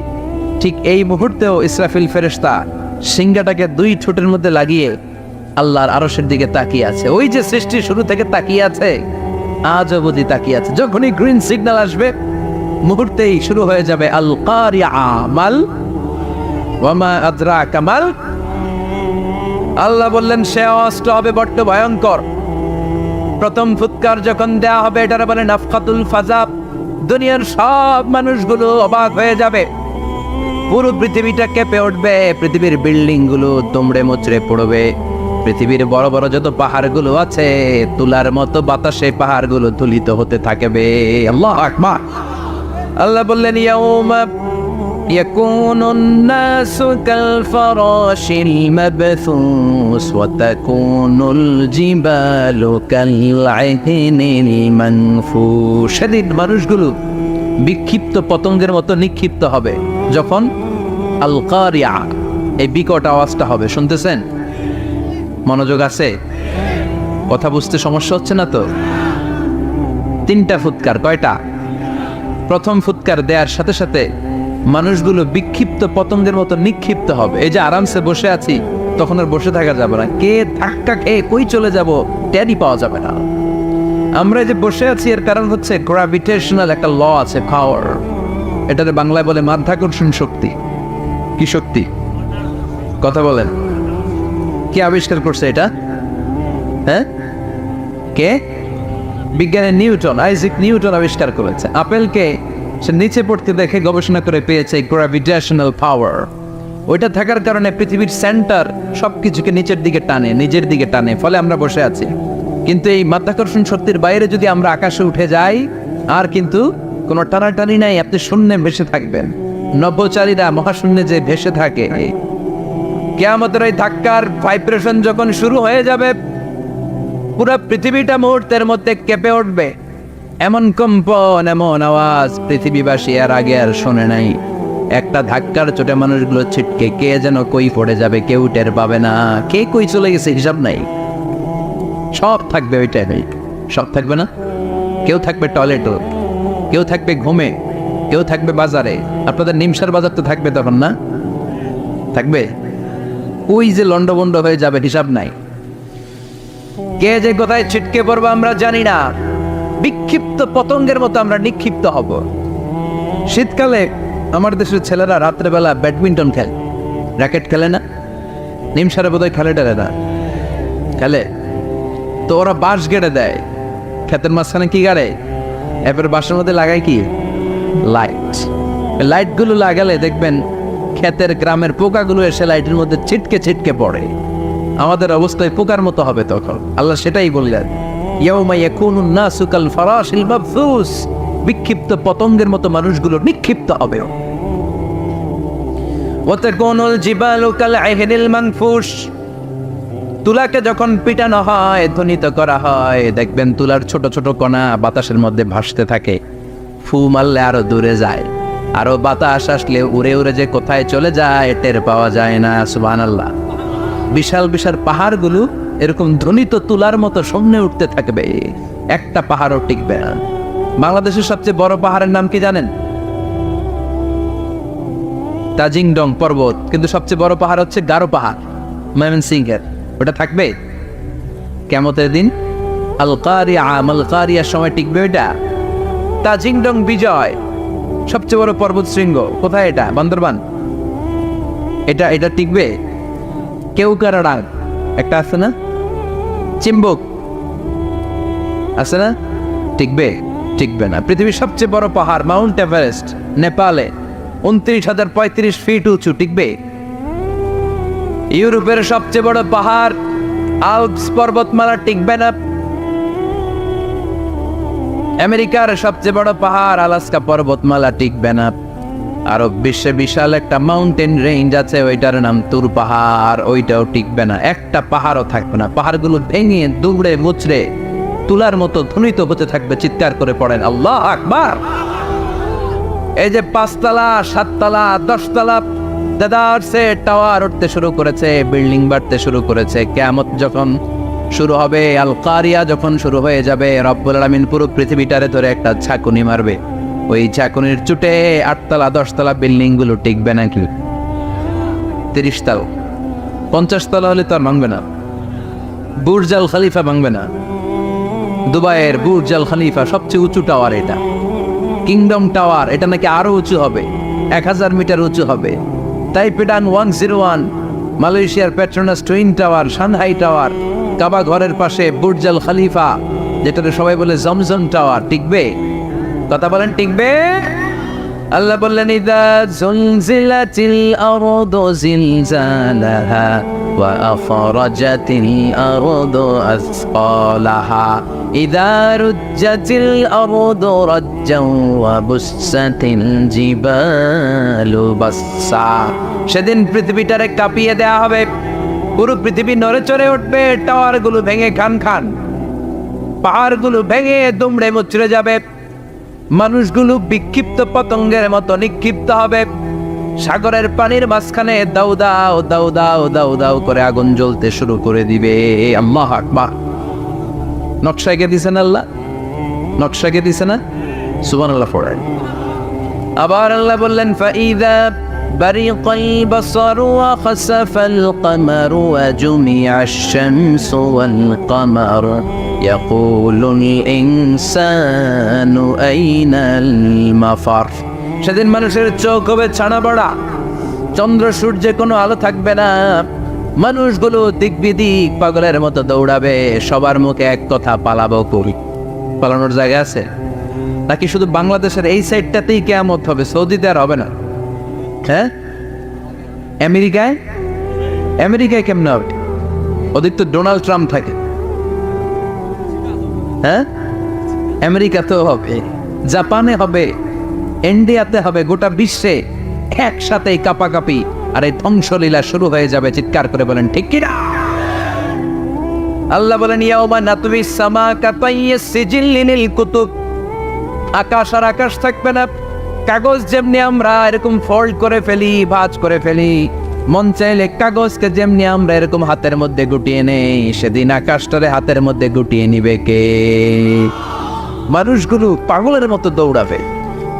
ঠিক এই মুহূর্তেও ইসরাফিল ফেরেশতা সিংহাটাকে 2 ঠোঁটের মধ্যে লাগিয়ে আল্লাহর আরশের দিকে তাকিয়ে আছে। ওই যে সৃষ্টি শুরু থেকে তাকিয়ে আছে, আজ অবধি তাকিয়ে আছে। যখনই গ্রিন সিগন্যাল আসবে মুহূর্তেই শুরু হয়ে যাবে আল কারিআ মাল ওয়া মা আদরাকা মাল। আল্লাহ বললেন সে আওয়াজটা হবে বড্ড ভয়ঙ্কর। প্রথম ফুৎকার যখন দেয়া হবে, এটার বলে নাফখাতুল ফাজা। দুনিয়ার সব মানুষগুলো অবাক হয়ে যাবে, পুরো পৃথিবীটা কেঁপে উঠবে, পৃথিবীর বিল্ডিং গুলো দুমড়ে মুচড়ে পড়বে, পৃথিবীর বড় বড় যত পাহাড়গুলো আছে তুলার মতো বাতাসে পাহাড়গুলো তুলিত হতে থাকবে। আল্লাহু আকবার। আল্লাহ বললেন ইয়াউমা ইয়াকুনুন নাসু কাল ফারাশিল মাবথুস ওয়া তাকুনুল জিবালু কাল আহনিল মানফুশ। সেদিন মানুষগুলো বিক্ষিপ্ত পতঙ্গের মতো নিক্ষিপ্ত হবে যখন আল কারিআ, এই বিকট আওয়াজটা হবে। শুনতেছেন? মনোযোগ আছে? কথা বুঝতে সমস্যা হচ্ছে না তো? 3টা ফুৎকার। কয়টা? প্রথম ফুৎকার দেওয়ার সাথে সাথে মানুষগুলো বিক্ষিপ্ত পতঙ্গের মতো নিক্ষিপ্ত হবে। এই যে আরামসে বসে আছি, তখন আর বসে থাকা যাবে না, কে ধাক্কা খেয়ে কই চলে যাব টেরই পাওয়া যাবে না। আমরা যে বসে আছি এর কারণ হচ্ছে গ্র্যাভিটেশনাল একটা ল আছে, পাওয়ার। এটাতে বাংলায় বলে মাধ্যাকর্ষণ শক্তি। কি শক্তি? কথা বলেন। কে আবিষ্কার করছে এটা? হ্যাঁ, কে? বিজ্ঞানী নিউটন, আইজাক নিউটন আবিষ্কার করেছে। আপেলকে সে নিচে পড়তে দেখে গবেষণা করে পেয়েছে গ্র্যাভিটেশনাল পাওয়ার। ওইটা থাকার কারণে পৃথিবীর সেন্টার সবকিছুকে নিচের দিকে টানে, নিজের দিকে টানে, ফলে আমরা বসে আছি। কিন্তু এই মাধ্যাকর্ষণ শক্তির বাইরে যদি আমরা আকাশে উঠে যাই, আর কিন্তু কোনো টানাটানি নাই, আপনি শূন্যে ভেসে থাকবেন। নভোচারীরা মহাশূন্যে যে ভেসে থাকে, কিয়ামতের এই ধাক্কার ভাইব্রেশন যখন শুরু হয়ে যাবে, পুরো পৃথিবীটা মুহূর্তের মধ্যে কেঁপে উঠবে। এমন কম্পন, এমন আওয়াজ পৃথিবীবাসী এর আগে আর শোনে নাই। একটা ধাক্কার চোটে মানুষগুলো ছিটকে কে যেন কই পড়ে যাবে, কেউ টের পাবে না। কে কই চলে গেছে হিসাব নাই। সব থাকবে ওই টাইমে, সব থাকবে না। কেউ থাকবে টয়লেটে, কেউ থাকবে ঘুমে, কেউ থাকবে বাজারে। আপনাদের নিমসার বাজার তো থাকবে তখন, না থাকবে? ওই যে লন্ডভন্ড হয়ে যাবে, হিসাব নাই। কে যে কোথায় ছিটকে পড়বো আমরা জানি না। বিক্ষিপ্ত পতঙ্গের মতো আমরা নিক্ষিপ্ত হব। শীতকালে আমার দেশের ছেলেরা রাত্রেবেলা ব্যাডমিন্টন খেলে, র্যাকেট খেলে না? নিমসারে বোধহয় খেলে টেলে না, খেলে তো। ওরা বাঁশ গেড়ে দেয় ক্ষেতের মাঝখানে। কি গাড়ে? এবার বাঁশের মধ্যে লাগায় কি? লাইট। লাইটগুলো লাগালে দেখবেন ক্ষেতের গ্রামের পোকাগুলো এসে লাইটের মধ্যে ছিটকে ছিটকে পড়ে। আমাদের অবস্থায় পোকার মতো হবে তখন। আল্লাহ সেটাই বললেন, ইয়াউমা ইয়াকুনুন নাসু কাল ফারাশিল মাবথুস। বিক্ষিপ্ত পতঙ্গের মতো মানুষগুলো নিক্ষিপ্ত হবে। ওয়া তাকুনুল জিবালু কাল আহনিল মানফুশ। তুলাকে যখন পিটানো হয়, ধ্বনিত করা হয়, দেখবেন তুলার ছোট ছোট কণা বাতাসের মধ্যে ভাসতে থাকে। ফু মারলে আরো দূরে যায়, আরো বাতাস আসলে উড়ে উড়ে যে কোথায় চলে যায় টের পাওয়া যায় না। সুবহানাল্লাহ। বিশাল বিশাল পাহাড়গুলো এরকম ধ্বনিত তুলার মতো সামনে উঠতে থাকবে, একটা পাহাড়ও টিকবে না। বাংলাদেশের সবচেয়ে বড় পাহাড়ের নাম কি জানেন? তাজিংডং পর্বত, কিন্তু সবচেয়ে বড় পাহাড় হচ্ছে গারো পাহাড়, ময়মনসিংহের। ওটা থাকবে কিয়ামতের দিন? আল কারিয়া, মাল কারিয়ার সময় টিকবে ওইটা? তাজিংডং বিজয় সবচেয়ে বড় পর্বত শৃঙ্গ, কোথায় এটা? বান্দরবান। এটা টিকবে? কেউকারাডাং একটা আছে না, চিম্বুক আছে না, টিকবে? টিকবে না। পৃথিবীর সবচেয়ে বড় পাহাড় মাউন্ট এভারেস্ট নেপালে 29,035 ফিট উঁচু, টিকবে? ইউরোপের সবচেয়ে বড় পাহাড় আল্পস পর্বতমালা, টিকবে না? আমেরিকার সবচেয়ে বড় পাহাড় আলাস্কা পর্বতমালা, টিকবে না? আরব বিশ্বে বিশাল একটা মাউন্টেন রেঞ্জ আছে, ওইটার নাম তুর পাহাড়, ওইটাও টিকবে না। একটা পাহাড়ও থাকবে না। পাহাড়গুলো ভেঙে দুমড়ে মুচড়ে তুলার মতো ধ্বনিত হতে থাকবে। চিৎকার করে পড়েন আল্লাহু আকবার। এই যে 5 তলা 7 তলা 10 তলা দেদারসে টাওয়ার উঠতে শুরু করেছে, বিল্ডিং বাড়তে শুরু করেছে। কিয়ামত যখন শুরু হবে, আল কারিয়া যখন শুরু হয়ে যাবে, রব্বুল আলামিন পুরো পৃথিবীটারে ধরে একটা ঝাঁকুনি মারবে। ওই ঝাঁকুনির চুটে 8 তলা 10 তলা বিল্ডিং গুলো টিকবে নাকি? 30 তলা 50 তলা হলে তো আর ভাঙবে না। বুর্জ আল খলিফা ভাঙবে না। দুবাইয়ের বুর্জ আল খলিফা সবচেয়ে উঁচু টাওয়ার, এটা কিংডম টাওয়ার, এটা নাকি আরো উঁচু হবে, 1000 মিটার উঁচু হবে। তাইপেডান 101, মালয়েশিয়ার Petronas twin tower, Shanghai tower, Kaaba ঘরের পাশে বুর্জ আল খলিফা, যেটাতে সবাই বলে জমজম টাওয়ার, টিকবে? কথা বলেন, টিকবে? আল্লাহ বললেন ইদা জুলজিলাতিল আরদু জিলজালাহা ওয়া আখরাজাতিল আরদু আসকালাহা ইদা রুজ্জাতিল আরদু রাজ্জান ওয়া বুসসাতিল জিবালু বাসসা। সেদিন পৃথিবীটারে কাঁপিয়ে দেয়া হবে, পুরো পৃথিবী নড়ে চড়ে উঠবে, টাওয়ারগুলো ভেঙে খান খান, পাহাড়গুলো ভেঙে দুমড়ে মুচড়ে যাবে, মানুষগুলো বিক্ষিপ্ত পতঙ্গের মতো নিক্ষিপ্ত হবে। সাগরের পানির মাঝখানে দাউ দাউ দাউ দাউ দাউ দাউ করে আগুন জ্বলতে শুরু করে দিবে। আল্লাহু আকবার। নকশা এঁকে দিছেন আল্লাহ, নকশা এঁকে দিছে না? সুবহানাল্লাহ পড়েন। আবার আল্লাহ বললেন ফাইদা বারিকাল বাসারু ওয়া খাসাফাল কামারু ওয়া জুমিআশ শামসু ওয়াল কামার ইয়াকুলুল ইনসানু আইনাল মাফার। সেদিন মানুষের চোখ হবে ছানা বড়া, চন্দ্র সূর্যে কোনো আলো থাকবে না, মানুষগুলো দিক বিদিক পাগলের মতো দৌড়াবে, সবার মুখে এক কথা, পালাবো কই? পালানোর জায়গা আছে নাকি? শুধু বাংলাদেশের এই সাইডটাতেই কিয়ামত হবে, সৌদিতে আর হবে না? হ্যাঁ, আমেরিকায় কেমন হবে? ওদের তো ডোনাল্ড ট্রাম্প থাকে। হ্যাঁ, আমেরিকাতেও হবে, জাপানে হবে, ইন্ডিয়াতে হবে, গোটা বিশ্বে একসাথেই কাপাকাপি আর এই ধ্বংসলীলা শুরু হয়ে যাবে। চিৎকার করে বলেন ঠিক কিনা? আল্লাহ বলেন ইয়াউমা নাতবিস সামা কাতাইয়িস সিজিল্লিল কুতুব। আকাশ আর আকাশ থাকবে না। কাগজ যেমনি আমরা এরকম ফোল্ড করে ফেলি, ভাঁজ করে ফেলি, মন চাইলে কাগজকে যেমনি আমরা এরকম হাতের মধ্যে গুটিয়ে নেই, সেদিন আকাশটারে হাতের মধ্যে গুটিয়ে নিবে কে? মানুষগুলো পাগলের মতো দৌড়াবে।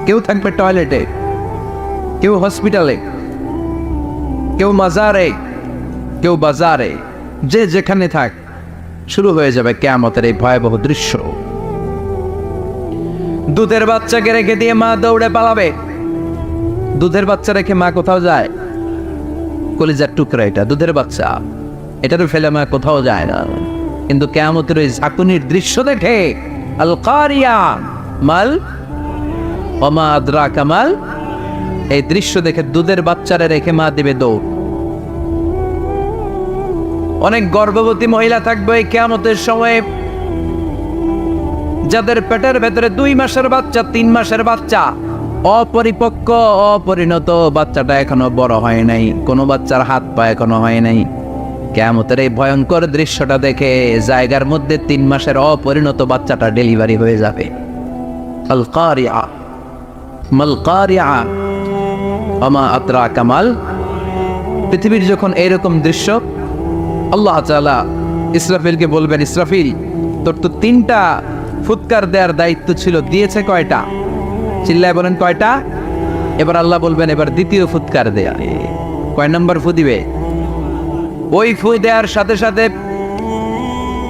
কেউ থাকবে টয়লেটে, কেউ হসপিটালে, কেউ মাজারে, কেউ বাজারে, যে যেখানে থাক, শুরু হয়ে যাবে কিয়ামতের এই ভয়াবহ দৃশ্য। দুধের বাচ্চাকে রেখে দিয়ে মা দৌড়ে পালাবে। দুধের বাচ্চা রেখে মা কোথাও যায়? কলিজার টুকরা এটা, দুধের বাচ্চা, এটারও ফেলে মা কোথাও যায় না। কিন্তু কিয়ামতের ওই ঝাঁকুনির দৃশ্য দেখে আল কারিয়া মাল ওমা আদরাকা মাল, এই দৃশ্য দেখে দুধের বাচ্চারে রেখে মা দিবে দৌড়। অনেক গর্ভবতী মহিলা থাকবে এই কিয়ামতের সময়, যাদের পেটের ভেতরে 2 মাসের বাচ্চা, 3 মাসের বাচ্চা, অপরিপক্ক অপরিণত, বাচ্চাটা এখনো বড় হয় নাই, কোনো বাচ্চার হাত পা এখনো হয় নাই। কিয়ামতের এই ভয়ঙ্কর দৃশ্যটা দেখে জায়গার মধ্যে 3 মাসের অপরিণত বাচ্চাটা ডেলিভারি হয়ে যাবে। আল কারিয়া মাল কারিয়া, আমা আতরা কামাল। পৃথিবীর যখন এইরকম দৃশ্য, আল্লাহ তাআলা ইসরাফিলকে বলবেন, ইসরাফিল তোর তো 3টা ফুৎকার দেওয়ার দায়িত্ব ছিল, দিয়েছে কয়টা? চিল্লায় বলেন কয়টা? এবার আল্লাহ বলবেন এবার দ্বিতীয় ফুৎকার দেয়া। কয় নম্বর ফু দিবে? ওই ফু দেওয়ার সাথে সাথে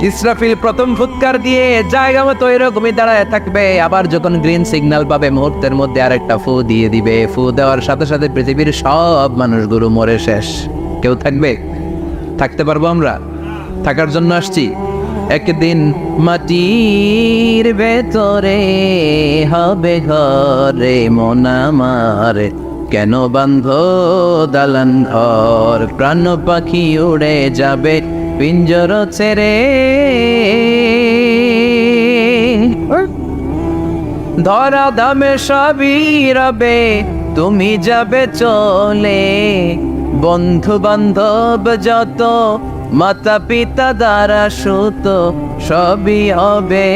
ইসরাফিল প্রথম ফুৎকার দিয়ে জায়গা মতো এরকমই দাঁড়ায় থাকবে, আবার যখন গ্রিন সিগন্যাল পাবে মুহূর্তের মধ্যে আরেকটা ফু দিয়ে দিবে। ফু দেওয়ার সাথে সাথে পৃথিবীর সব মানুষগুলো মরে শেষ। কেউ থাকবে? থাকতে পারবো আমরা? থাকার জন্য আসছি। একদিন মাটির ভেতরে হবে ঘরে মন আমার, কেন বান্ধ দালান ঘর, প্রাণ পাখি উড়ে যাবে পিঞ্জর ছেড়ে, ধরা দামে সবই রবে তুমি যাবে চলে, বন্ধু বান্ধব যত মাতা পিতা দ্বারা সুত সবই হবে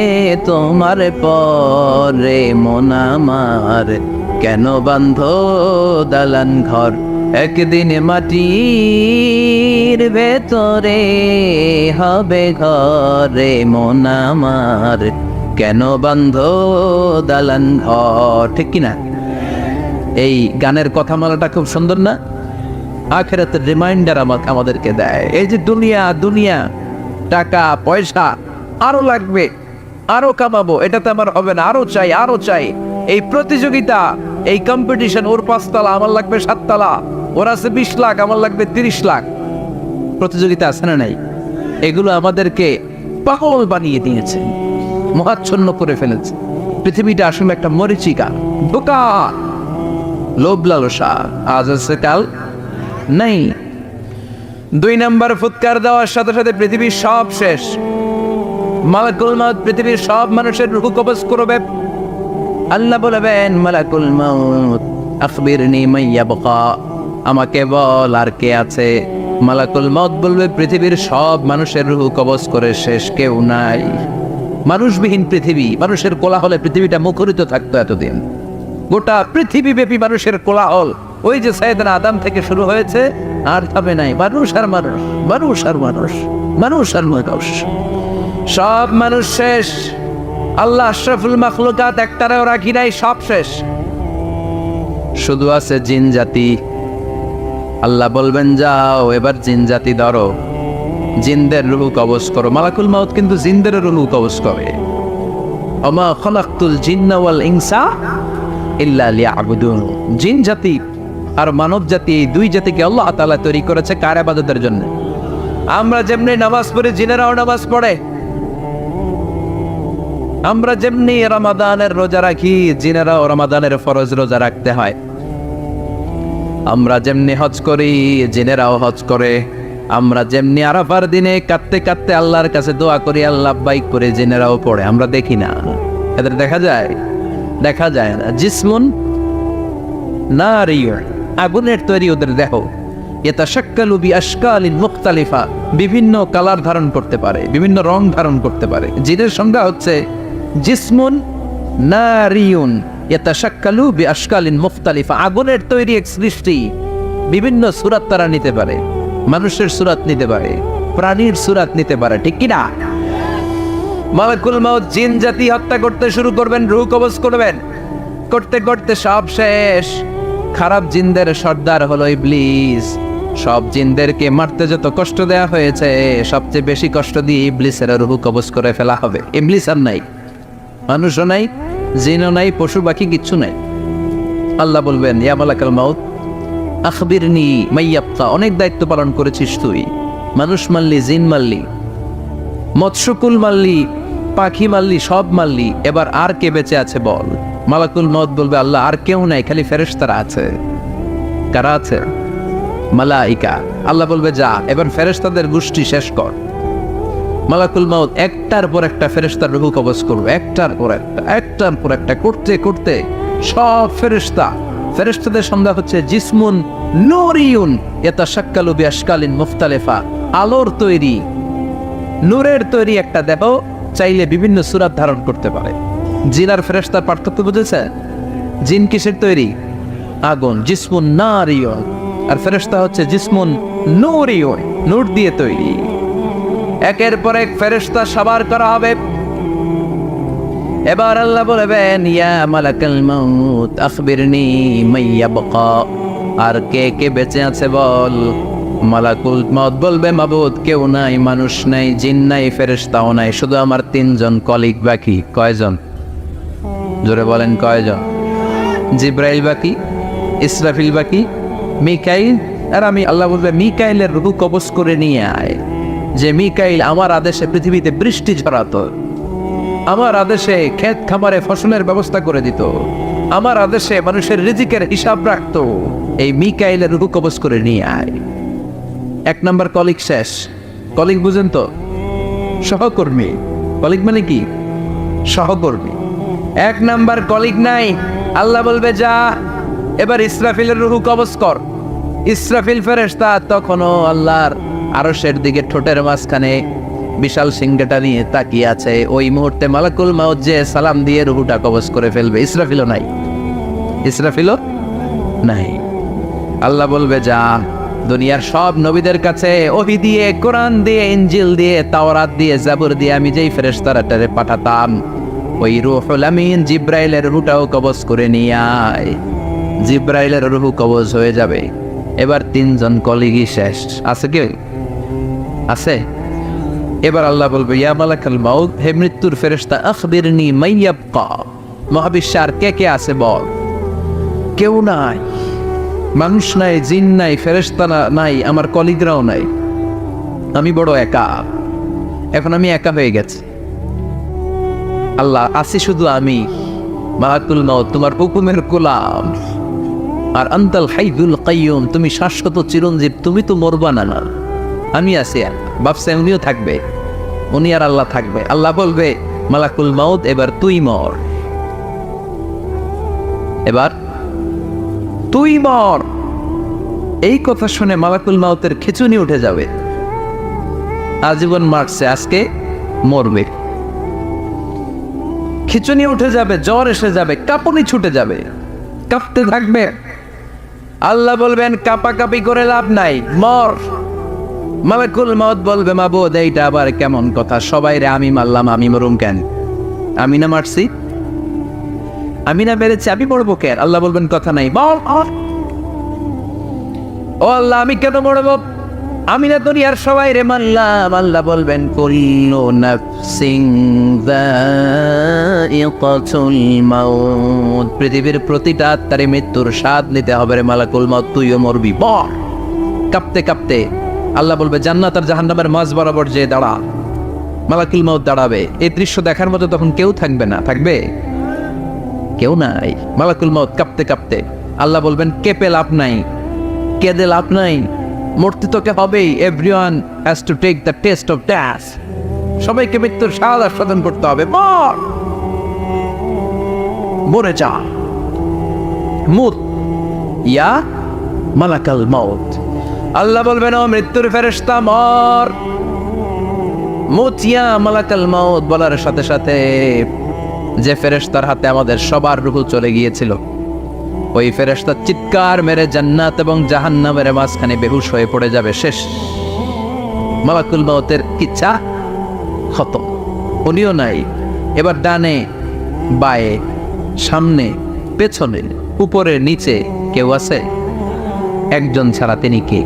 তোমার পরে মন আমার, কেন বান্ধ দালান ঘর, একদিন মাটির ভেতরে হবে ঘরে মন আমার, কেন বান্ধ দালান ঘর। ঠিক কিনা? এই গানের কথামালাটা খুব সুন্দর না? আখিরাতের রিমাইন্ডার আমাদেরকে দেয়। এই যে দুনিয়া দুনিয়া, টাকা পয়সা আরো লাগবে, আরো কামাবো, এটাতে আমার হবে না, আরো চাই আরো চাই। এই প্রতিযোগিতা, এই কম্পিটিশন, ওর 5 তলা আমার লাগবে 7 তলা, ওর আছে 20 লাখ আমার লাগবে 30 লাখ। প্রতিযোগিতা আছে না নাই? এগুলো আমাদেরকে পাগল বানিয়ে দিয়েছে, মহাচ্ছন্ন করে ফেলেছে। পৃথিবীটা আসলে একটা মরিচিকা, বোকা, লোভ লালসা, আজ আছে কাল নাই। 2 নম্বর ফুৎকার দেওয়ার সাথে সাথে পৃথিবীর সব শেষ। মালাকুল মাউত পৃথিবীর সব মানুষের রূহ কবজ করবে। আল্লাহ বলবেন, মালাকুল মাউত আখবিরনি মাইয়া বাকা, আমাকে বল আর কে আছে। মালাকুল মাউত বলবে, পৃথিবীর সব মানুষের রূহ কবজ করে শেষ, কেউ নাই। মানুষবিহীন পৃথিবী, মানুষের কোলাহলে পৃথিবীটা মুখরিত থাকতো এতদিন। গোটা পৃথিবী ব্যাপী মানুষের কোলাহল, ওই যে সাইয়েদনা আদম থেকে শুরু হয়েছে, আর থামে নাই। মানুষ আর মানুষ, মানুষ আর মানুষ, মানুষ আর মানুষ, সব মানুষ শেষ। আল্লাহ আশরাফুল মাখলুকাত একটারেও রাখি নাই, সব শেষ। শুধু আছে জিন জাতি। আল্লাহ বলবেন, যাও এবার জিন জাতি ধরো, জিনদের রূহ কবজ করো। মালাকুল মাউত কিন্তু জিনদের রূহ কবজ করে। ওমা খলাকতুল জিন্না ওয়াল ইনসা ইল্লা লিয়াবুদুন। জিন জাতি আর মানব জাতি, এই 2 জাতিকে আল্লাহ তাআলা তৈরি করেছে কার ইবাদতের জন্য? আমরা যেমনি নামাজ পড়ি, জিনেরাও নামাজ পড়ে। আমরা যেমনি রমাদানের রোজা রাখি, জিনেরাও রমাদানের ফরজ রোজা রাখতে হয়। আমরা যেমনি হজ করি, জিনেরাও হজ করে। আমরা যেমনি আরাফার দিনে কাঁদতে কাঁদতে আল্লাহর কাছে দোয়া করি, আল্লাহ বাইক করে, জিনেরাও পড়ে। আমরা দেখি না, এদের দেখা যায়? দেখা যায় না। জিসমুন নারিয়ুন, আগুনের তৈরি ওদের দেহ। ইয়াতাশাক্কালু বিআশকালিন মুখতালিফা, বিভিন্ন কালার ধারণ করতে পারে, বিভিন্ন রং ধারণ করতে পারে। জিনের সংজ্ঞা হচ্ছে জিসমুন নারিয়ুন ইয়াতাশাক্কালু বিআশকালিন মুখতালিফা, আগুনের তৈরি এক সৃষ্টি। বিভিন্ন সূরত তারা নিতে পারে, মানুষের সূরত নিতে পারে, প্রাণীর সূরত নিতে পারে। ঠিক কি না? মালাকুল মাউত জিন জাতি হত্যা করতে শুরু করবেন, রূহ কবজ করবেন। করতে করতে সব শেষ। খারাপ জিনদের সর্দার হলো ইবলিস। সব জিনদেরকে মারতে যত কষ্ট দেয়া হয়েছে, সবচেয়ে বেশি কষ্ট দিয়ে ইবলিসের রূহ কবজ করে ফেলা হবে। ইবলিস আর নাই, মানুষও নাই, জিনও নাই, পশু পাখি কিচ্ছু নাই। আল্লাহ বলবেন, ইয়া মালাকুল মাউত আখবিরনি মাইয়াবকা, অনেক দায়িত্ব পালন করেছিস তুই। মানুষ মারলি, জিন মারলি, মৎস্যকুল মারলি, পাখি মারলি, সব মারলি, এবার আর কে বেঁচে আছে বল। মালাকুল মাউত বলবে, আল্লাহ আর কেউ নাই, খালি ফেরেশতারা আছে। কারা আছে? মালাইকা। আল্লাহ বলবে, যা এবার ফেরেশতাদের গোষ্ঠী শেষ কর। মালাকুল মাউত একটার পর একটা ফেরেশতার রূহ কবজ করবে, একটার পর একটা, একটার পর একটা, করতে করতে সব ফেরেশতা। ফেরেশতাদের সংজ্ঞা হচ্ছে জিসমুন নূরিয়ুন ইয়াতাশাক্কালু বিআশকালিন মুখতালিফা, আলোর তৈরি, নূরের তৈরি একটা দেহ, চাইলে বিভিন্ন সূরত ধারণ করতে পারে। জিন আর ফেরেশতার পার্থক্য বুঝেছে? জিন কিসের তৈরি? আগুন, জিসমুন নারিয়ন। আর ফেরেশতা হচ্ছে জিসমুন নূরিয়ন, নূর দিয়ে তৈরি। একের পর এক ফেরেশতা সবার করা হবে। এবার আল্লাহ বলবেন, ইয়া মালাকাল মাউত আখবিরনি মাইয়াবকা, আর কে কে বেঁচে আছে বল। মালাকুল মউত বলবে, মাবুদ কেউ নাই, মানুষ নাই, জিন নাই, ফেরেশতাও নাই, শুধু আমার 3 জন কলিগ বাকি। কয়জন? জোরে বলেন কয়জন? জিব্রাইল বাকি, ইসরাফিল বাকি, মিকাইল আর আমি। আল্লাহ বলবে, মিকাইলের রূহ কবজ করে নিয়ে আয়। যে মিকাইল আমার আদেশে পৃথিবীতে বৃষ্টি ঝরাতো, আমার আদেশে ক্ষেত খামারে ফসলের ব্যবস্থা করে দিত, আমার আদেশে মানুষের রিজিকের হিসাব রাখতো। এই মিকাইলের রূহ কবজ করে নিয়ে আয়। 1 নম্বর কলিগ শেষ। কলিগ বুঝেন তো? সহকর্মী। কলিগ মানে কি? সহকর্মী। 1 নম্বর কলিগ নাই। আল্লাহ বলবে, যা এবার ইসরাফিলের রূহ কবজ কর। ইসরাফিল ফেরেশতা তখনও আল্লাহর আরশের দিকে ঠোঁটের মাঝখানে বিশাল সিংহাটা নিয়ে তাকিয়ে আছে। ওই মুহূর্তে মালাকুল মাউত যে সালাম দিয়ে রূহটা কবজ করে ফেলবে। ইসরাফিলও নাই, ইসরাফিলও নাই। আল্লাহ বলবে, যা দুনিয়ার সব নবীদের কাছে ওহী দিয়ে, কোরআন দিয়ে, ইনজিল দিয়ে, তাওরাত দিয়ে, জাবুর দিয়ে আমি যেই ফেরেশতাটারে পাঠাতাম, ওই রূহুল আমিন জিব্রাইলের রূহটাও কবজ করে নিয়ে আয়। জিব্রাইলের রূহ কবজ হয়ে যাবে। এবার 3 জন কলিগই শেষ। আছে কেউ? আছে? এবার আল্লাহ বলবে, ইয়া মালাকাল মাউত, হে মৃত্যুর ফেরেশতা, আখবিরনি মাইয়াবকা, মহাবিশ্বে আর কে কে আছে বল। কেউ নাই, মানুষ নাই, জিন নাই, ফেরেশতা নাই, আমার কলিগরাও নাই, আমি বড় একা। এখন আমি একা হয়ে গেছি। আল্লাহ, আছি শুধু আমি, মালাকুল মাউত তোমার হুকুমের গোলাম। আর আনতাল হাইয়ুল কাইয়ুম, তুমি শাশ্বত চিরঞ্জীব, তুমি তো মরবা না। আমি আছি। ভাবছে উনিও থাকবে, উনি আর আল্লাহ থাকবে। আল্লাহ বলবে, মালাকুল মাউত এবার তুই মর, এবার তুই মর। এই কথা শুনে মালাকুল মাউতের খিঁচুনি উঠে যাবে। আজীবন মারছে, আজকে মরবে। খিঁচুনি উঠে যাবে, জ্বর এসে যাবে, কাঁপুনি ছুটে যাবে, কাঁপতে থাকবে। আল্লাহ বলবেন, কাঁপাকাঁপি করে লাভ নাই, মর। মালাকুল মাউত বলবে, মাবুদ এইটা আবার কেমন কথা? সবাই রে আমি মারলাম, আমি মরুম কেন? আমি না মারছি, আমি না মেরেছি, আমি মরবো কেন? আল্লাহ বলবেন, কথা নাই, বল। ও আল্লাহ, আমি কেন মরবো? আমি না দুনিয়ার সবাই রে মারলাম। আল্লাহ বলবেন, কুল্লু নাফসিন যায়িকাতুল মাউত, পৃথিবীর প্রতিটা আত্মারে মৃত্যুর স্বাদ নিতে হবে রে মালাকুল মাউত, তুইও মরবি, বল। কাঁপতে কাঁপতে আল্লাহ বলবে, জান্নাত আর জাহান্নামের মাঝ বরাবর যে দাঁড়া। মালাকুল মাউত দাঁড়াবে। এই দৃশ্য দেখার মতো তখন কেউ থাকবে না। থাকবে? কেউ নাই। মালাকুল মাউত কাঁপতে কাঁপতে আল্লাহ বলবেন, কেঁপে লাভ নাই, কেঁদে লাভ নাই, মরতে তোকে হবেই। Everyone has to take the test of death, সবাইকে মৃত্যুর স্বাদ আস্বাদন করতে হবে। মর, মরে যা, মুত ইয়া মালাকাল মাউত। আল্লাহ বলবেন, ও মৃত্যুর ফেরেশতা মর, মুত ইয়া মালাকাল মাউত। বলার সাথে সাথে যে ফেরেশতার হাতে আমাদের সবার রূহ চলে গিয়েছিল, ওই ফেরেশতা চিৎকার মেরে জান্নাত এবং জাহান্নামের মাঝখানে বেহুশ হয়ে পড়ে যাবে। শেষ। মালাকুল মাউতের ইচ্ছা খতম, উনিও নাই। এবার ডানে বায়ে, সামনে পেছনে, উপরে নিচে কেউ আছে? একজন ছাড়া, তিনি কে?